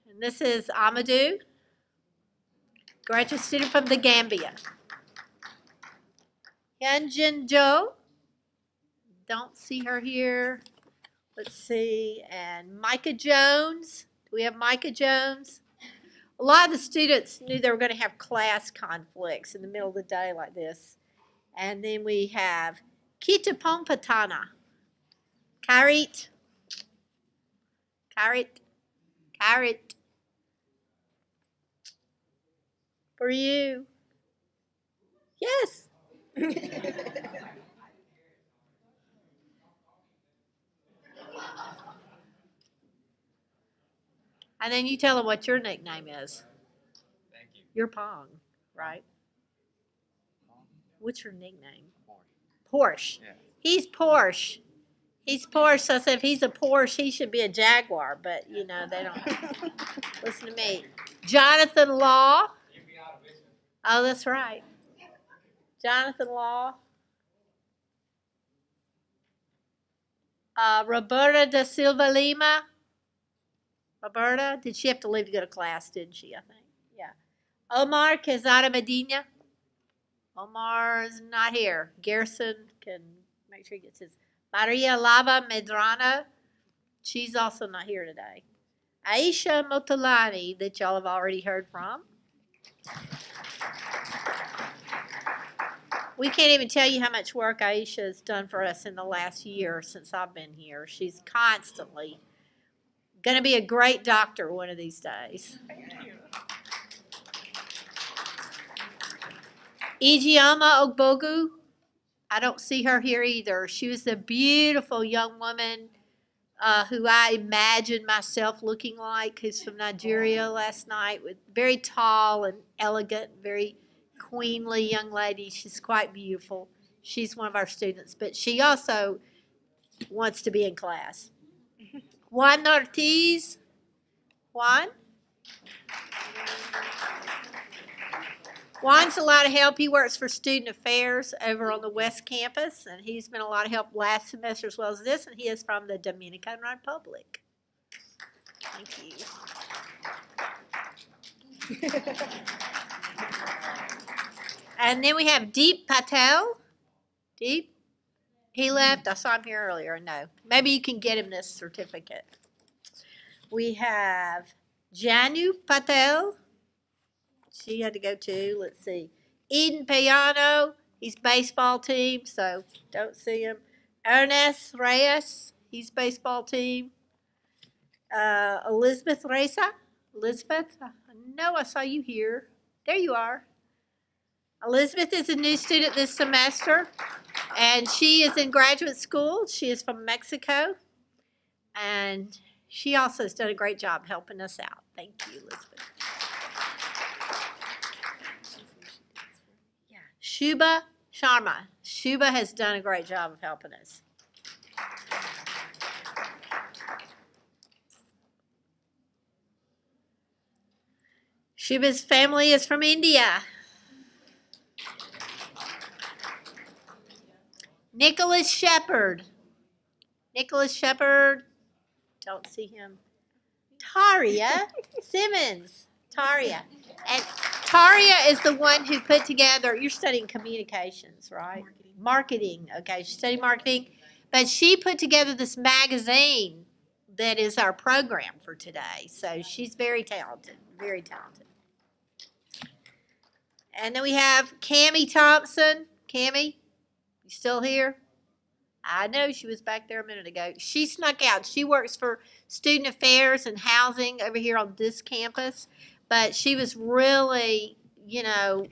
And this is Amadou, graduate student from the Gambia. Hyunjin Jo. Don't see her here. Let's see. And Micah Jones. Do we have Micah Jones? A lot of the students knew they were going to have class conflicts in the middle of the day like this. And then we have Kita Pompatana. Karit. For you. Yes. And then you tell them what your nickname is. Thank you. You're Pong, right? What's your nickname? Porsche. Yeah. He's Porsche. He's Porsche, so I said if he's a Porsche, he should be a Jaguar, but, you know, they don't listen to me. Jonathan Law. Oh, that's right. Jonathan Law. Roberta da Silva Lima. Roberta, did she have to leave to go to class, didn't she, I think? Yeah. Omar Quezada Medina. Omar's not here. Garrison can make sure he gets his. Maria Lava Medrano. She's also not here today. Aisha Motolani, that y'all have already heard from. We can't even tell you how much work Aisha has done for us in the last year since I've been here. She's constantly going to be a great doctor one of these days. Ijeoma Ogbogu. I don't see her here either. She was a beautiful young woman who I imagined myself looking like, who's from Nigeria last night, with very tall and elegant, very queenly young lady. She's quite beautiful. She's one of our students, but she also wants to be in class. Juan Ortiz. Juan? Juan's a lot of help. He works for Student Affairs over on the West Campus, and he's been a lot of help last semester as well as this, and he is from the Dominican Republic. Thank you. And then we have Deep Patel. Deep? He left. I saw him here earlier. No. Maybe you can get him this certificate. We have Janu Patel. She had to go too. Let's see. Eden Payano. He's baseball team, so don't see him. Ernest Reyes. He's baseball team. Elizabeth Reza. Elizabeth, I know I saw you here. There you are. Elizabeth is a new student this semester, and she is in graduate school. She is from Mexico, and she also has done a great job helping us out. Thank you, Elizabeth. Yeah, Shubha Sharma. Shubha has done a great job of helping us. Shubha's family is from India. Nicholas Shepard. Nicholas Shepard. Don't see him. Taria Simmons. Taria. And Taria is the one who put together, you're studying communications, right? Marketing. Okay, she studied marketing. But she put together this magazine that is our program for today. So she's very talented, very talented. And then we have Cammie Thompson. Cammie, you still here? I know she was back there a minute ago. She snuck out. She works for student affairs and housing over here on this campus. But she was really, a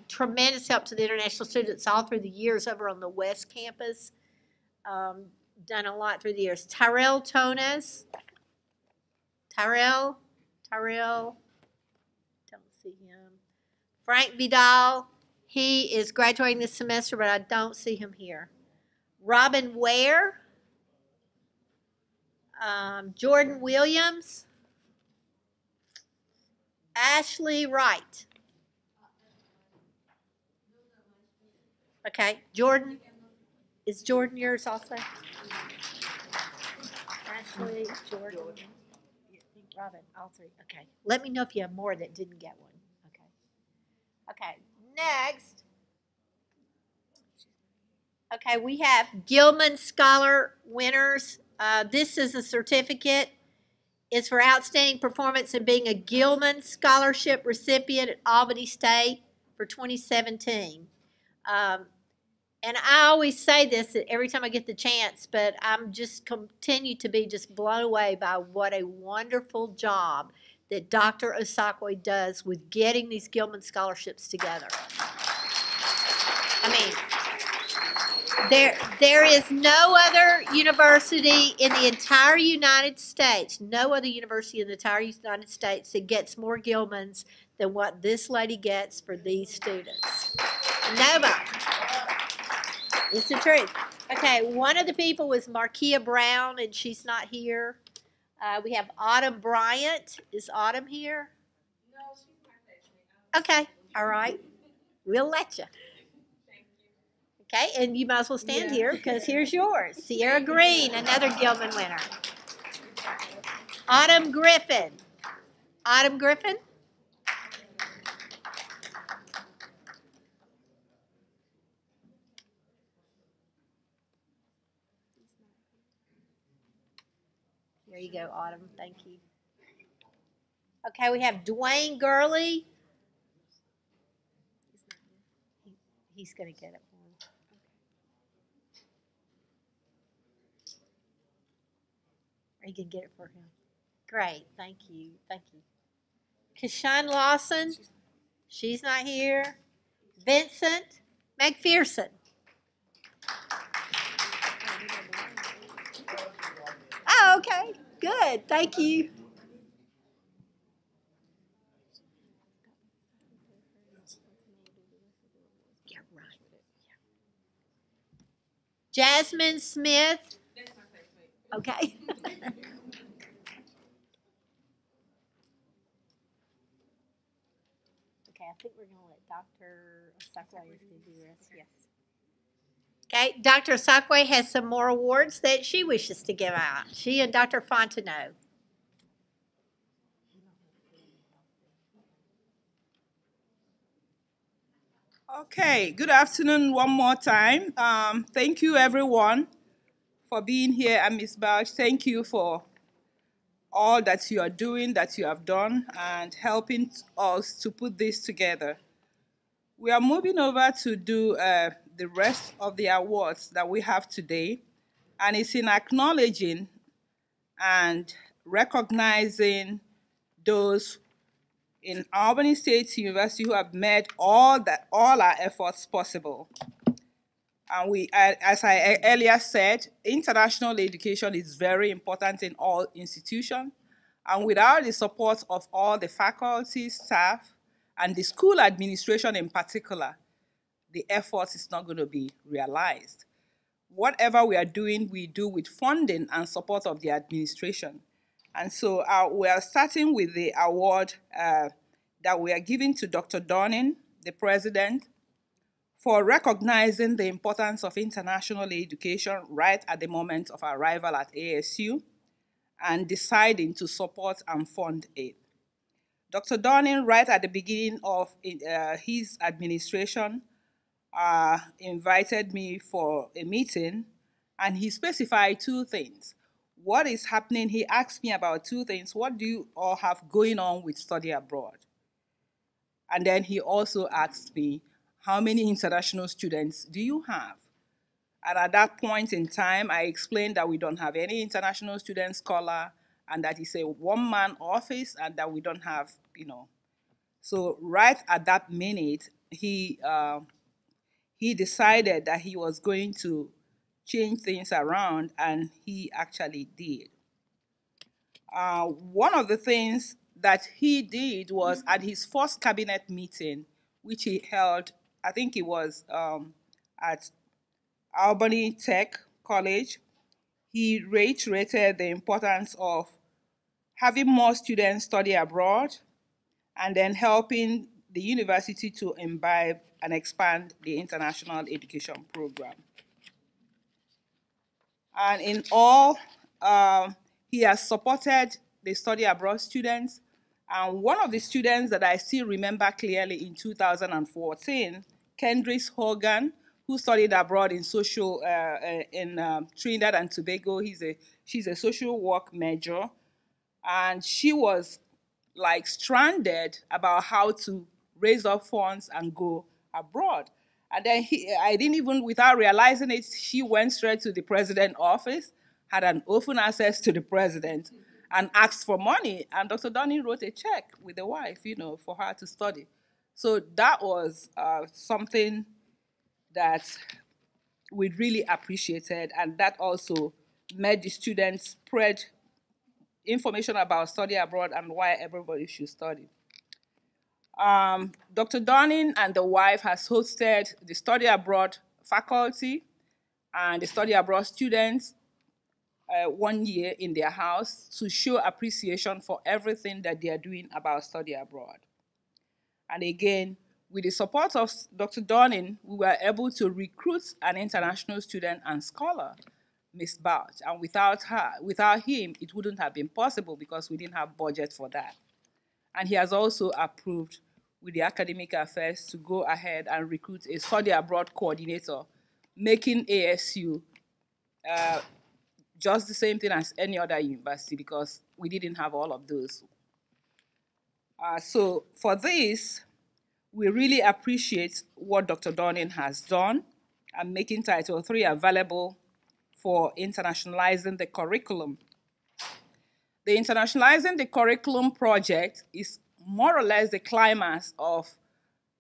tremendous help to the international students all through the years over on the West Campus. Done a lot through the years. Tyrell Tones. Tyrell, don't see him. Frank Vidal, he is graduating this semester, but I don't see him here. Robin Ware. Jordan Williams. Ashley Wright. Okay, Jordan. Is Jordan yours also? Ashley, Jordan, Robin, all three. Okay. Let me know if you have more that didn't get one. Okay, next. Okay, we have Gilman Scholar winners. This is a certificate. It's for outstanding performance in being a Gilman Scholarship recipient at Albany State for 2017. And I always say this every time I get the chance, but I'm just continue to be just blown away by what a wonderful job that Dr. Osakwe does with getting these Gilman scholarships together. I mean, there is no other university in the entire United States, no other university in the entire United States that gets more Gilmans than what this lady gets for these students. Nobody. It's the truth. Okay, one of the people was Markia Brown, and she's not here. We have Autumn Bryant. Is Autumn here? No, she's not. Okay, all right. We'll let you. Okay, and you might as well stand here because here's yours. Cierra Green, another Gilman winner. Autumn Griffin. Autumn Griffin? There you go, Autumn. Thank you. Okay, we have Dwayne Gurley. He's going to get it for him. Are you going to get it for him? Great. Thank you. Thank you. Kashawn Lawson. She's not here. Vincent McPherson. Oh, okay. Good. Thank you. Yeah, right. Jasmine Smith. Okay. Okay, I think we're going to let Dr. Osakwe do the rest. Yes. Okay, Dr. Osakwe has some more awards that she wishes to give out. She and Dr. Fontenot. Okay, good afternoon one more time. Thank you, everyone, for being here. And Ms. Balch, thank you for all that you are doing, that you have done, and helping us to put this together. We are moving over to do the rest of the awards that we have today, and it's in acknowledging and recognizing those in Albany State University who have made all our efforts possible. And as I earlier said, international education is very important in all institutions. And without the support of all the faculty, staff, and the school administration in particular, the effort is not going to be realized. Whatever we are doing, we do with funding and support of the administration. And so we are starting with the award that we are giving to Dr. Dorning, the president, for recognizing the importance of international education right at the moment of arrival at ASU and deciding to support and fund it. Dr. Dorning, right at the beginning of his administration, invited me for a meeting, and he specified two things. What is happening? He asked me about two things. What do you all have going on with study abroad? And then he also asked me, how many international students do you have? And at that point in time, I explained that we don't have any international student scholar, and that it's a one-man office, and that we don't have, So right at that minute, he decided that he was going to change things around, and he actually did. One of the things that he did was at his first cabinet meeting, which he held, I think it was at Albany Tech College, he reiterated the importance of having more students study abroad and then helping the university to imbibe and expand the international education program. And in all, he has supported the study abroad students. And one of the students that I still remember clearly in 2014, Kendris Hogan, who studied abroad in Trinidad and Tobago. She's a social work major. And she was like stranded about how to raise up funds and go abroad. And then I didn't even, without realizing it, she went straight to the president's office, had an open access to the president, and asked for money. And Dr. Dorning wrote a check with the wife, for her to study. So that was something that we really appreciated, and that also made the students spread information about study abroad and why everybody should study. Dr. Dorning and the wife has hosted the study abroad faculty and the study abroad students 1 year in their house to show appreciation for everything that they are doing about study abroad. And again, with the support of Dr. Dorning, we were able to recruit an international student and scholar, Ms. Balch. And without him, it wouldn't have been possible because we didn't have budget for that. And he has also approved with the academic affairs to go ahead and recruit a study abroad coordinator, making ASU just the same thing as any other university because we didn't have all of those. So for this, we really appreciate what Dr. Dorning has done and making Title III available for internationalizing the curriculum. The Internationalizing the Curriculum project is more or less the climax of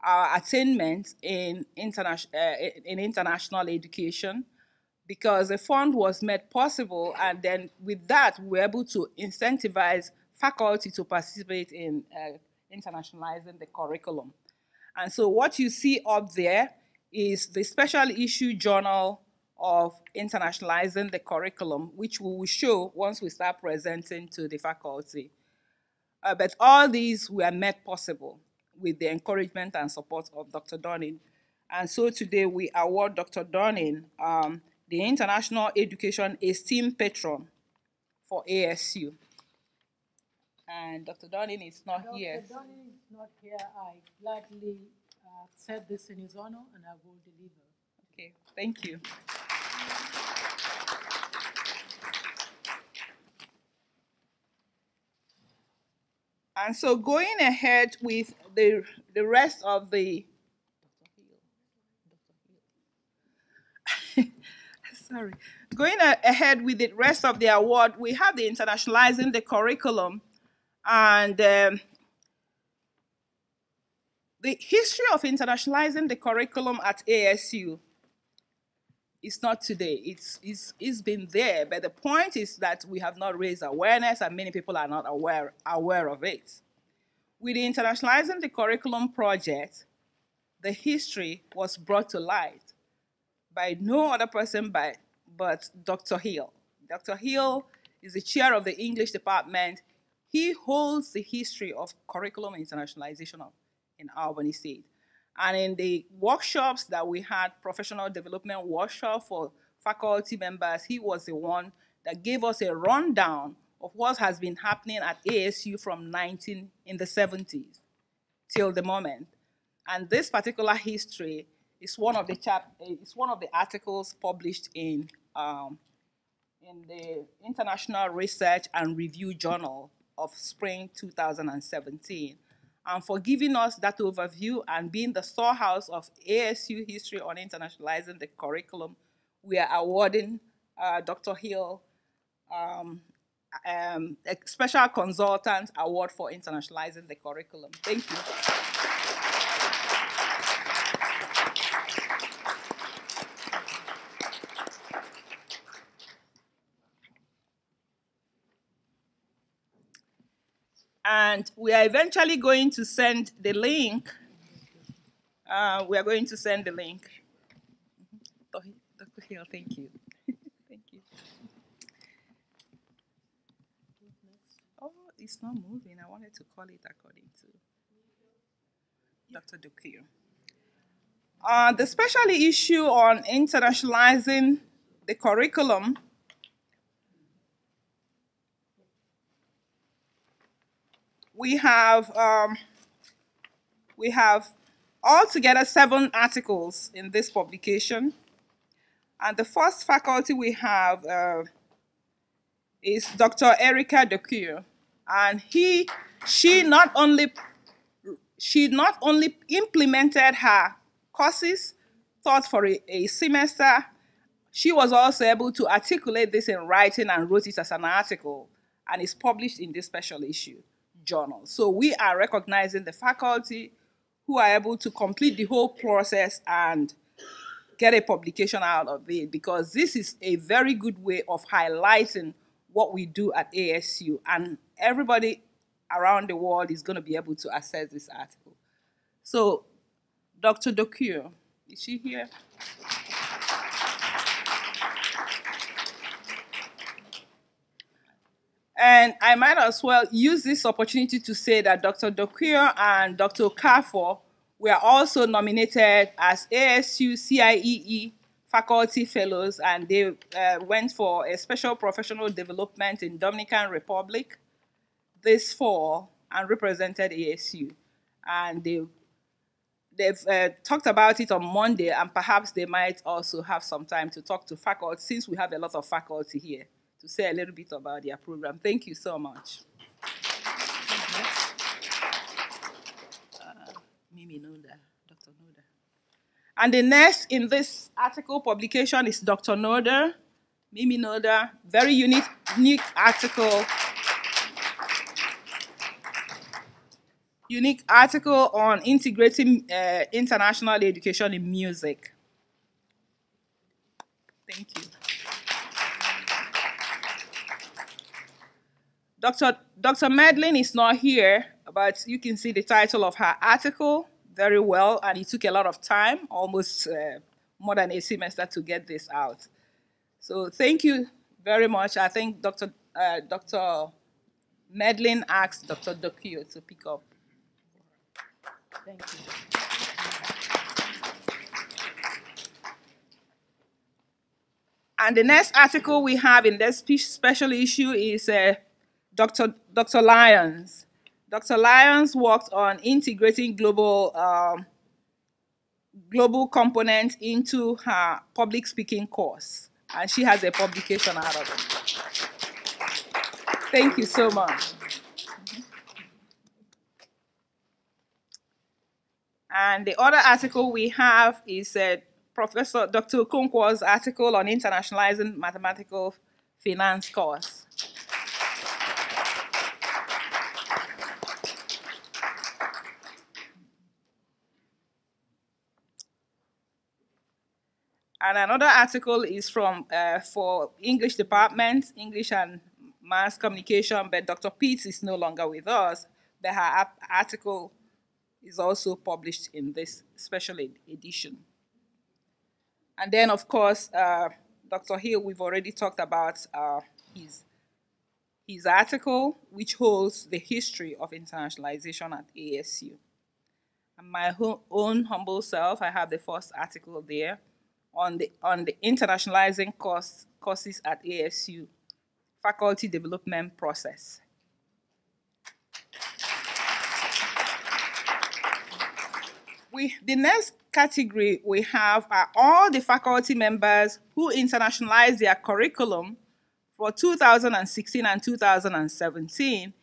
our attainment in international education because the fund was made possible, and then with that, we were able to incentivize faculty to participate in internationalizing the curriculum. And so what you see up there is the special issue journal of internationalizing the curriculum, which we will show once we start presenting to the faculty. But all these were made possible with the encouragement and support of Dr. Dorning. And so today we award Dr. Dorning the International Education Esteemed Patron for ASU. And Dr. Dorning is not here. Dr. Dorning is not here. I gladly accept this in his honor, and I will deliver. Okay, thank you. And so going ahead with the rest of the, sorry, going ahead with the rest of the award, we have the Internationalizing the Curriculum, And the history of internationalizing the curriculum at ASU is not today. It's been there, but the point is that we have not raised awareness, and many people are not aware of it. With the Internationalizing the Curriculum project, the history was brought to light by no other person but Dr. Hill. Dr. Hill is the chair of the English department. He holds the history of curriculum internationalization in Albany State. And in the workshops that we had, professional development workshop for faculty members, he was the one that gave us a rundown of what has been happening at ASU from in the 70s till the moment. And this particular history is one of the articles published in the International Research and Review Journal of spring 2017. And for giving us that overview and being the storehouse of ASU history on internationalizing the curriculum, we are awarding Dr. Hill a special consultant award for internationalizing the curriculum. Thank you. And we are eventually going to send the link. We are going to send the link. Dr. Hill, thank you. Thank you. Oh, it's not moving. I wanted to call it according to Dr. Dokio. The special issue on internationalizing the curriculum we have altogether 7 articles in this publication. And the first faculty we have is Dr. Erica Dokio. And she not only implemented her courses taught for a semester, she was also able to articulate this in writing and wrote it as an article, and is published in this special issue journal. So we are recognizing the faculty who are able to complete the whole process and get a publication out of it, because this is a very good way of highlighting what we do at ASU, and everybody around the world is going to be able to access this article. So, Dr. Dokio, is she here? And I might as well use this opportunity to say that Dr. Dokio and Dr. Okafor were also nominated as ASU CIEE faculty fellows, and they went for a special professional development in Dominican Republic this fall and represented ASU. And they've talked about it on Monday, and perhaps they might also have some time to talk to faculty, since we have a lot of faculty here, to say a little bit about their program. Thank you so much. Mimi Noda, Dr. Noda. And the next in this article publication is Dr. Noda, Mimi Noda, very unique article. Unique article on integrating international education in music. Thank you. Dr. Madeline is not here, but you can see the title of her article very well, and it took a lot of time, almost more than a semester to get this out. So thank you very much. I think Dr. Madeline asked Dr. Dokio to pick up. Thank you. And the next article we have in this special issue is Dr. Lyons. Dr. Lyons worked on integrating global components into her public speaking course, and she has a publication out of it. Thank you so much. And the other article we have is Professor Dr. Okonkwo's article on internationalizing mathematical finance course. And another article is from for English department, English and Mass Communication, but Dr. Pitts is no longer with us, but her article is also published in this special edition. And then, of course, Dr. Hill, we've already talked about his article, which holds the history of internationalization at ASU. And my own humble self, I have the first article there on the internationalizing courses at ASU, faculty development process. The next category we have are all the faculty members who internationalized their curriculum for 2016 and 2017.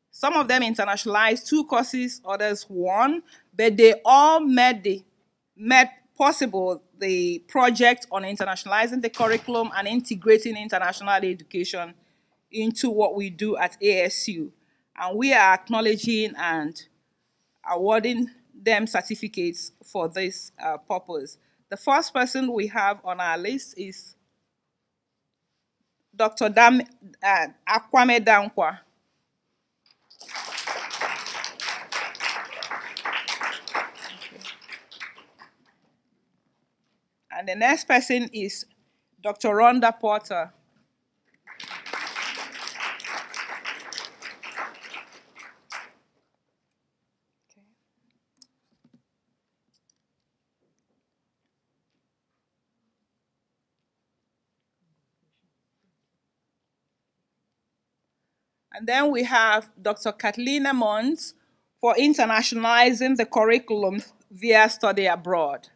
Some of them internationalized 2 courses, others 1, but they all made possible the project on internationalizing the curriculum and integrating international education into what we do at ASU. And we are acknowledging and awarding them certificates for this purpose. The first person we have on our list is Dr. Akwame Dankwa. And the next person is Dr. Rhonda Porter. And then we have Dr. Kathleen Mons for internationalizing the curriculum via study abroad.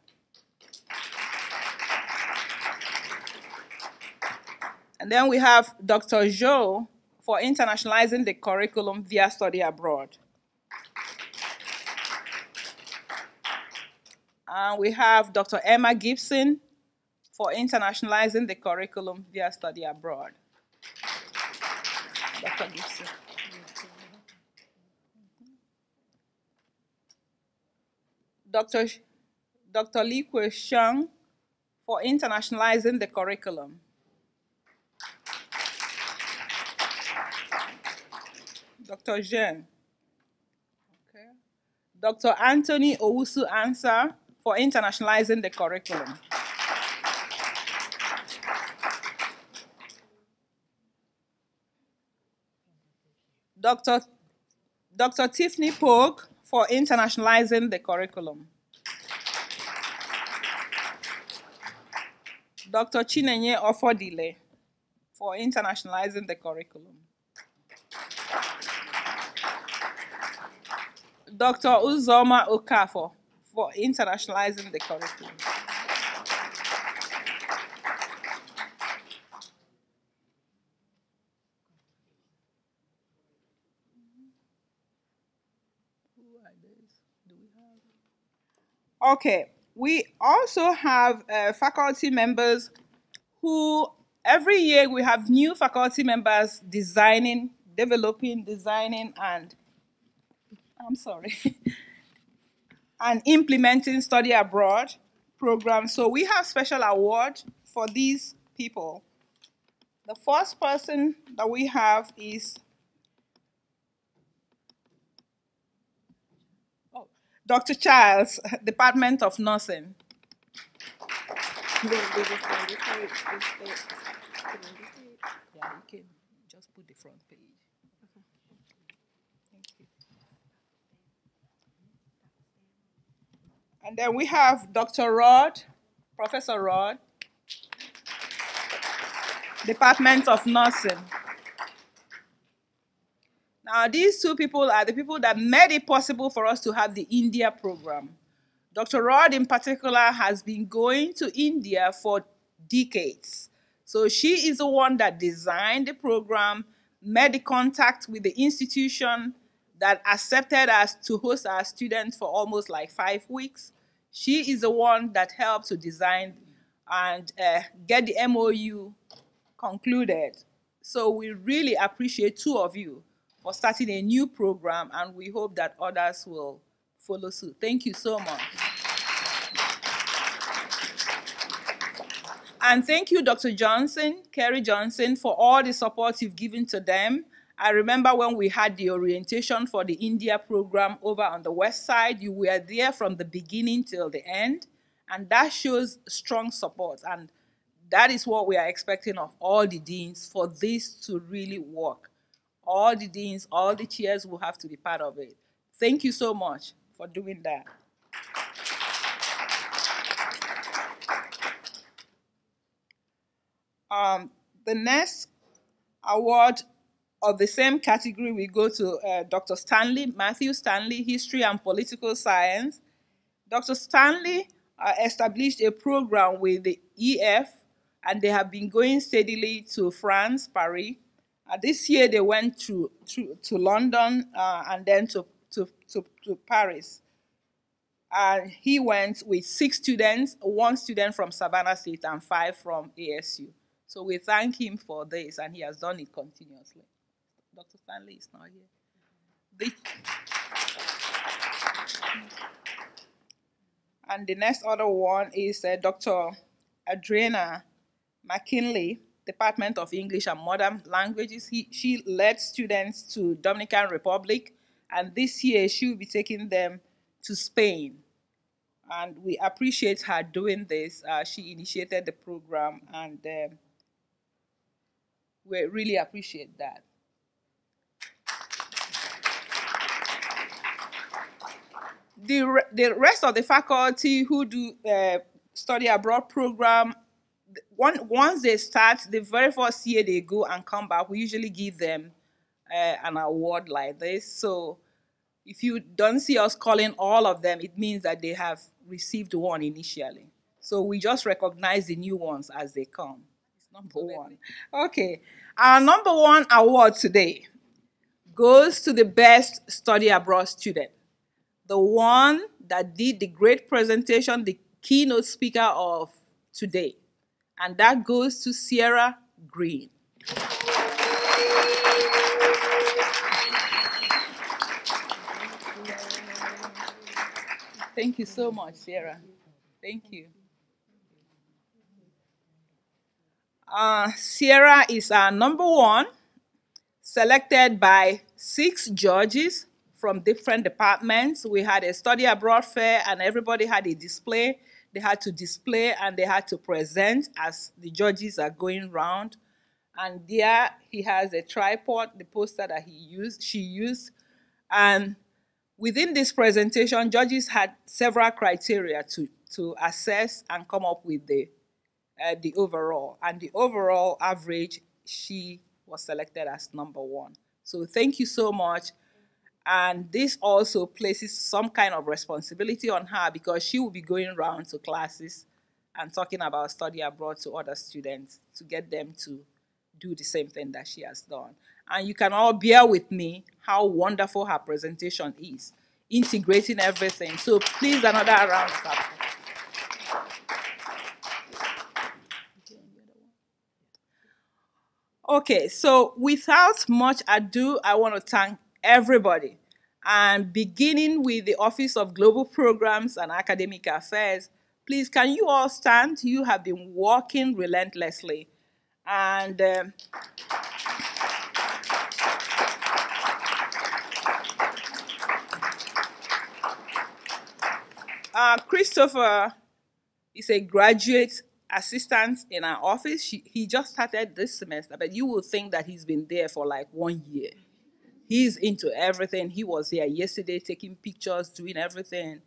And then we have Dr. Zhou for internationalizing the curriculum via study abroad. And we have Dr. Emma Gibson for internationalizing the curriculum via study abroad. Dr. Gibson. Dr. Li Kwe Sheng for internationalizing the curriculum. Dr. Zheng. Okay. Dr. Anthony Owusu Ansah for internationalizing the curriculum. Dr. Tiffany Pogue for internationalizing the curriculum. Dr. Chinenye Ofodile for internationalizing the curriculum. Dr. Uzoma Okafor for internationalizing the curriculum. Okay, we also have faculty members who, every year we have new faculty members designing, and and implementing study abroad programs. So we have special award for these people. The first person that we have is Dr. Childs, Department of Nursing. Yeah, you can just put the front page. Thank you. And then we have Dr. Rod, Professor Rod, Department of Nursing. Now, these 2 people are the people that made it possible for us to have the India program. Dr. Rod, in particular, has been going to India for decades. So she is the one that designed the program, made the contact with the institution that accepted us to host our students for almost like 5 weeks. She is the one that helped to design and get the MOU concluded. So we really appreciate 2 of you for starting a new program, and we hope that others will follow suit. Thank you so much. And thank you, Dr. Johnson, Kerry Johnson, for all the support you've given to them. I remember when we had the orientation for the India program over on the west side, you were there from the beginning till the end, and that shows strong support. And that is what we are expecting of all the deans for this to really work. All the deans, all the chairs will have to be part of it. Thank you so much for doing that. The next award of the same category, we go to Dr. Stanley, Matthew Stanley, History and Political Science. Dr. Stanley established a program with the EF, and they have been going steadily to France, Paris. This year they went to London and then to Paris. He went with 6 students, 1 student from Savannah State and 5 from ASU. So we thank him for this, and he has done it continuously. Dr. Stanley is not here. And the next other one is Dr. Adriana McKinley, Department of English and Modern Languages. She led students to Dominican Republic, and this year she will be taking them to Spain. And we appreciate her doing this. She initiated the program, and we really appreciate that. The rest of the faculty who do study abroad program, once they start, the very first year they go and come back, we usually give them an award like this. So if you don't see us calling all of them, it means that they have received one initially. So we just recognize the new ones as they come. It's number 1. Okay, our number 1 award today goes to the best study abroad student, the one that did the great presentation, the keynote speaker of today. And that goes to Cierra Green. Thank you so much, Cierra. Thank you. Cierra is our number 1, selected by 6 judges from different departments. We had a study abroad fair, and everybody had a display. They had to display and they had to present as the judges are going round. And there he has a tripod, the poster that she used. And within this presentation, judges had several criteria to assess and come up with the overall. And the overall average, she was selected as number 1. So thank you so much. And this also places some kind of responsibility on her, because she will be going around to classes and talking about study abroad to other students to get them to do the same thing that she has done. And you can all bear with me how wonderful her presentation is, integrating everything. So please, another round of applause. Okay, so without much ado, I want to thank everybody, and beginning with the Office of Global Programs and Academic Affairs. Please, can you all stand? You have been working relentlessly. And Christopher is a graduate assistant in our office. He just started this semester, but you will think that he's been there for like 1 year. He's into everything. He was here yesterday taking pictures, doing everything,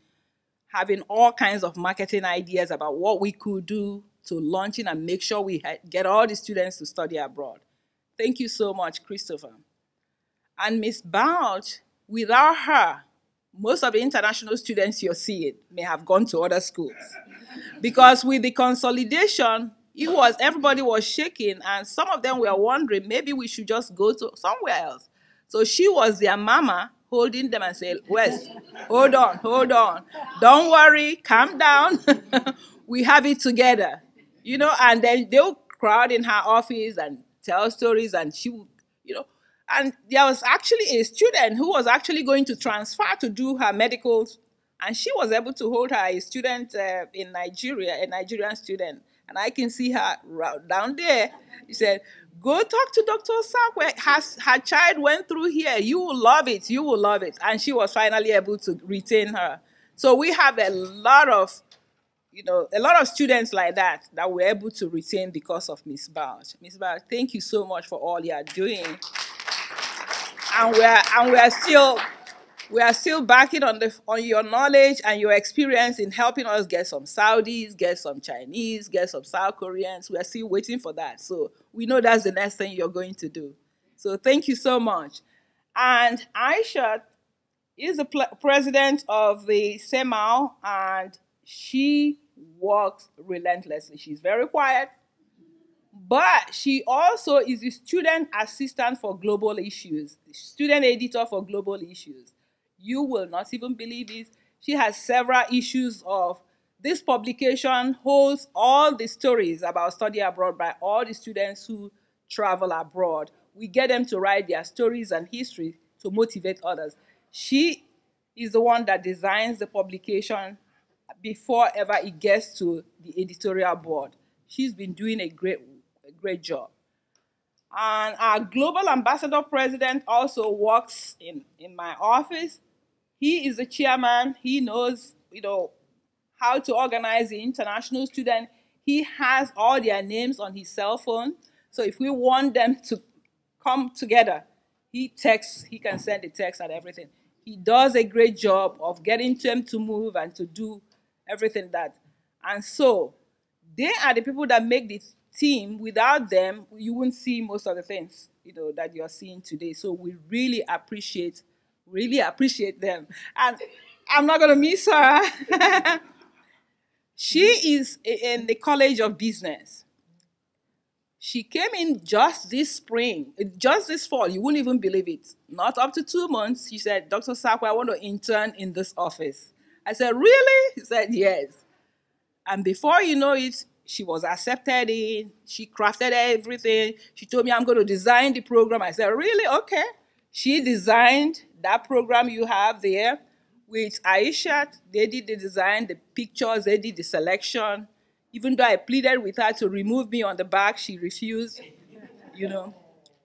having all kinds of marketing ideas about what we could do to launch in and make sure we get all the students to study abroad. Thank you so much, Christopher. And Miss Balch, without her, most of the international students you're seeing may have gone to other schools. Because with the consolidation, everybody was shaking, and some of them were wondering, maybe we should just go to somewhere else. So she was their mama, holding them and saying, West, hold on. Don't worry, calm down. We have it together. And then they'll crowd in her office and tell stories, and she would, and there was actually a student who was actually going to transfer to do her medicals, and she was able to hold her, a student in Nigeria, a Nigerian student, And I can see her down there. She said, go talk to Dr. Osakwe. Her child went through here. You will love it. You will love it. And she was finally able to retain her. So we have a lot of students like that we're able to retain because of Miss Balch. Miss Balch, thank you so much for all you are doing. And we are still backing on your knowledge and your experience in helping us get some Saudis, get some Chinese, get some South Koreans. We are still waiting for that. So we know that's the next thing you're going to do. So thank you so much. And Aisha is the president of the SEMAO, and she works relentlessly. She's very quiet, but she also is the student assistant for global issues, student editor for global issues. You will not even believe it. She has several issues of this publication holds all the stories about study abroad by all the students who travel abroad. We get them to write their stories and history to motivate others. She is the one that designs the publication before ever it gets to the editorial board. She's been doing a great job. And our global ambassador president also works in my office. He is the chairman. He knows, how to organize the international student. He has all their names on his cell phone. So if we want them to come together, he can send a text and everything. He does a great job of getting them to move and to do everything that. And so they are the people that make the team. Without them, you wouldn't see most of the things, that you're seeing today. So we really appreciate them. And I'm not going to miss her. She is in the College of Business. She came in just this fall. You wouldn't even believe it. Not up to 2 months. She said, Dr. Osakwe, I want to intern in this office. I said, really? He said, yes. And before you know it, she was accepted in. She crafted everything. She told me, I'm going to design the program. I said, really? Okay. She designed that program you have there with Aisha. They did the design, the pictures, they did the selection. Even though I pleaded with her to remove me on the back, she refused,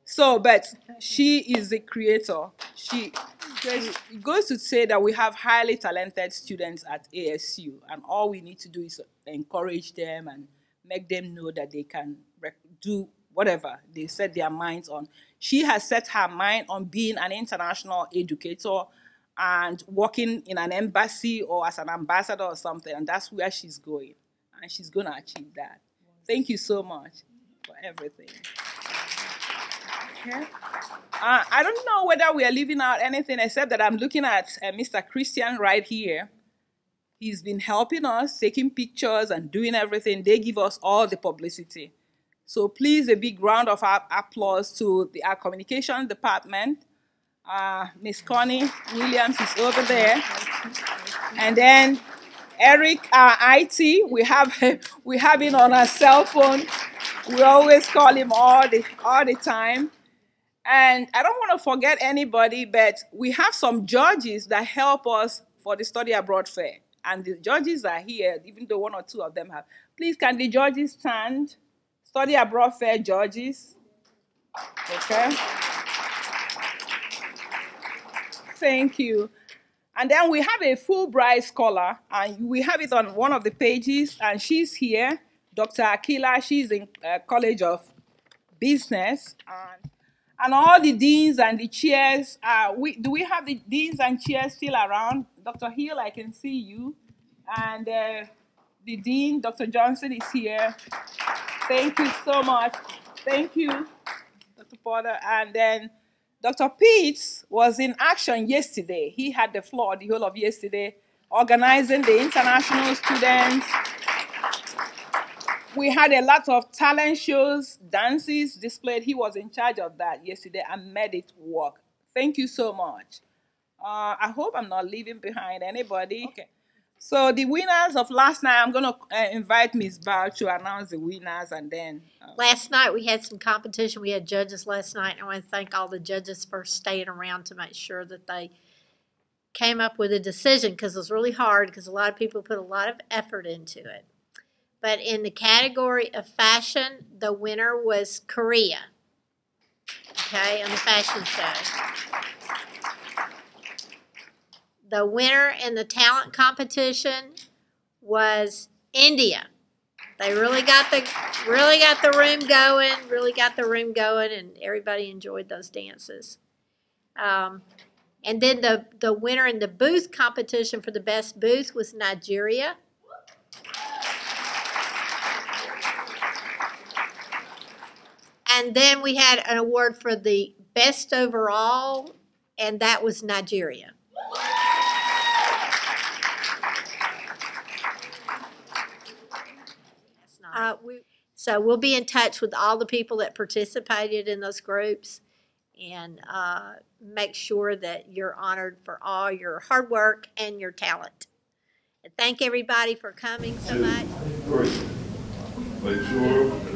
So, but she is the creator. It goes to say that we have highly talented students at ASU, and all we need to do is encourage them and make them know that they can do whatever they set their minds on. She has set her mind on being an international educator and working in an embassy or as an ambassador or something, and that's where she's going. And she's going to achieve that. Thank you so much for everything. Okay. I don't know whether we are leaving out anything except that I'm looking at Mr. Christian right here. He's been helping us, taking pictures and doing everything. They give us all the publicity. So please, a big round of applause to our communications department. Miss Connie Williams is over there. And then Eric, IT, we have him on our cell phone. We always call him all the time. And I don't want to forget anybody, but we have some judges that help us for the Study Abroad Fair. And the judges are here, even though 1 or 2 of them have. Please, can the judges stand? Study Abroad Fair judges. Okay. Thank you. And then we have a Fulbright scholar, and we have it on one of the pages, and she's here, Dr. Akila. She's in College of Business. And all the deans and the chairs, do we have the deans and chairs still around? Dr. Hill, I can see you. And the dean, Dr. Johnson, is here. Thank you so much. Thank you, Dr. Porter. And then Dr. Pitts was in action yesterday. He had the floor the whole of yesterday, organizing the international students. We had a lot of talent shows, dances displayed. He was in charge of that yesterday and made it work. Thank you so much. I hope I'm not leaving behind anybody. Okay. So the winners of last night, I'm going to invite Ms. Balch to announce the winners, and then... Last night we had some competition. We had judges last night, and I want to thank all the judges for staying around to make sure that they came up with a decision, because it was really hard, because a lot of people put a lot of effort into it. But in the category of fashion, the winner was Korea. Okay, on the fashion show. The winner in the talent competition was India. They really got the room going, and everybody enjoyed those dances. And then the winner in the booth competition for the best booth was Nigeria. And then we had an award for the best overall, and that was Nigeria. So we'll be in touch with all the people that participated in those groups and make sure that you're honored for all your hard work and your talent. And thank everybody for coming so much. Make sure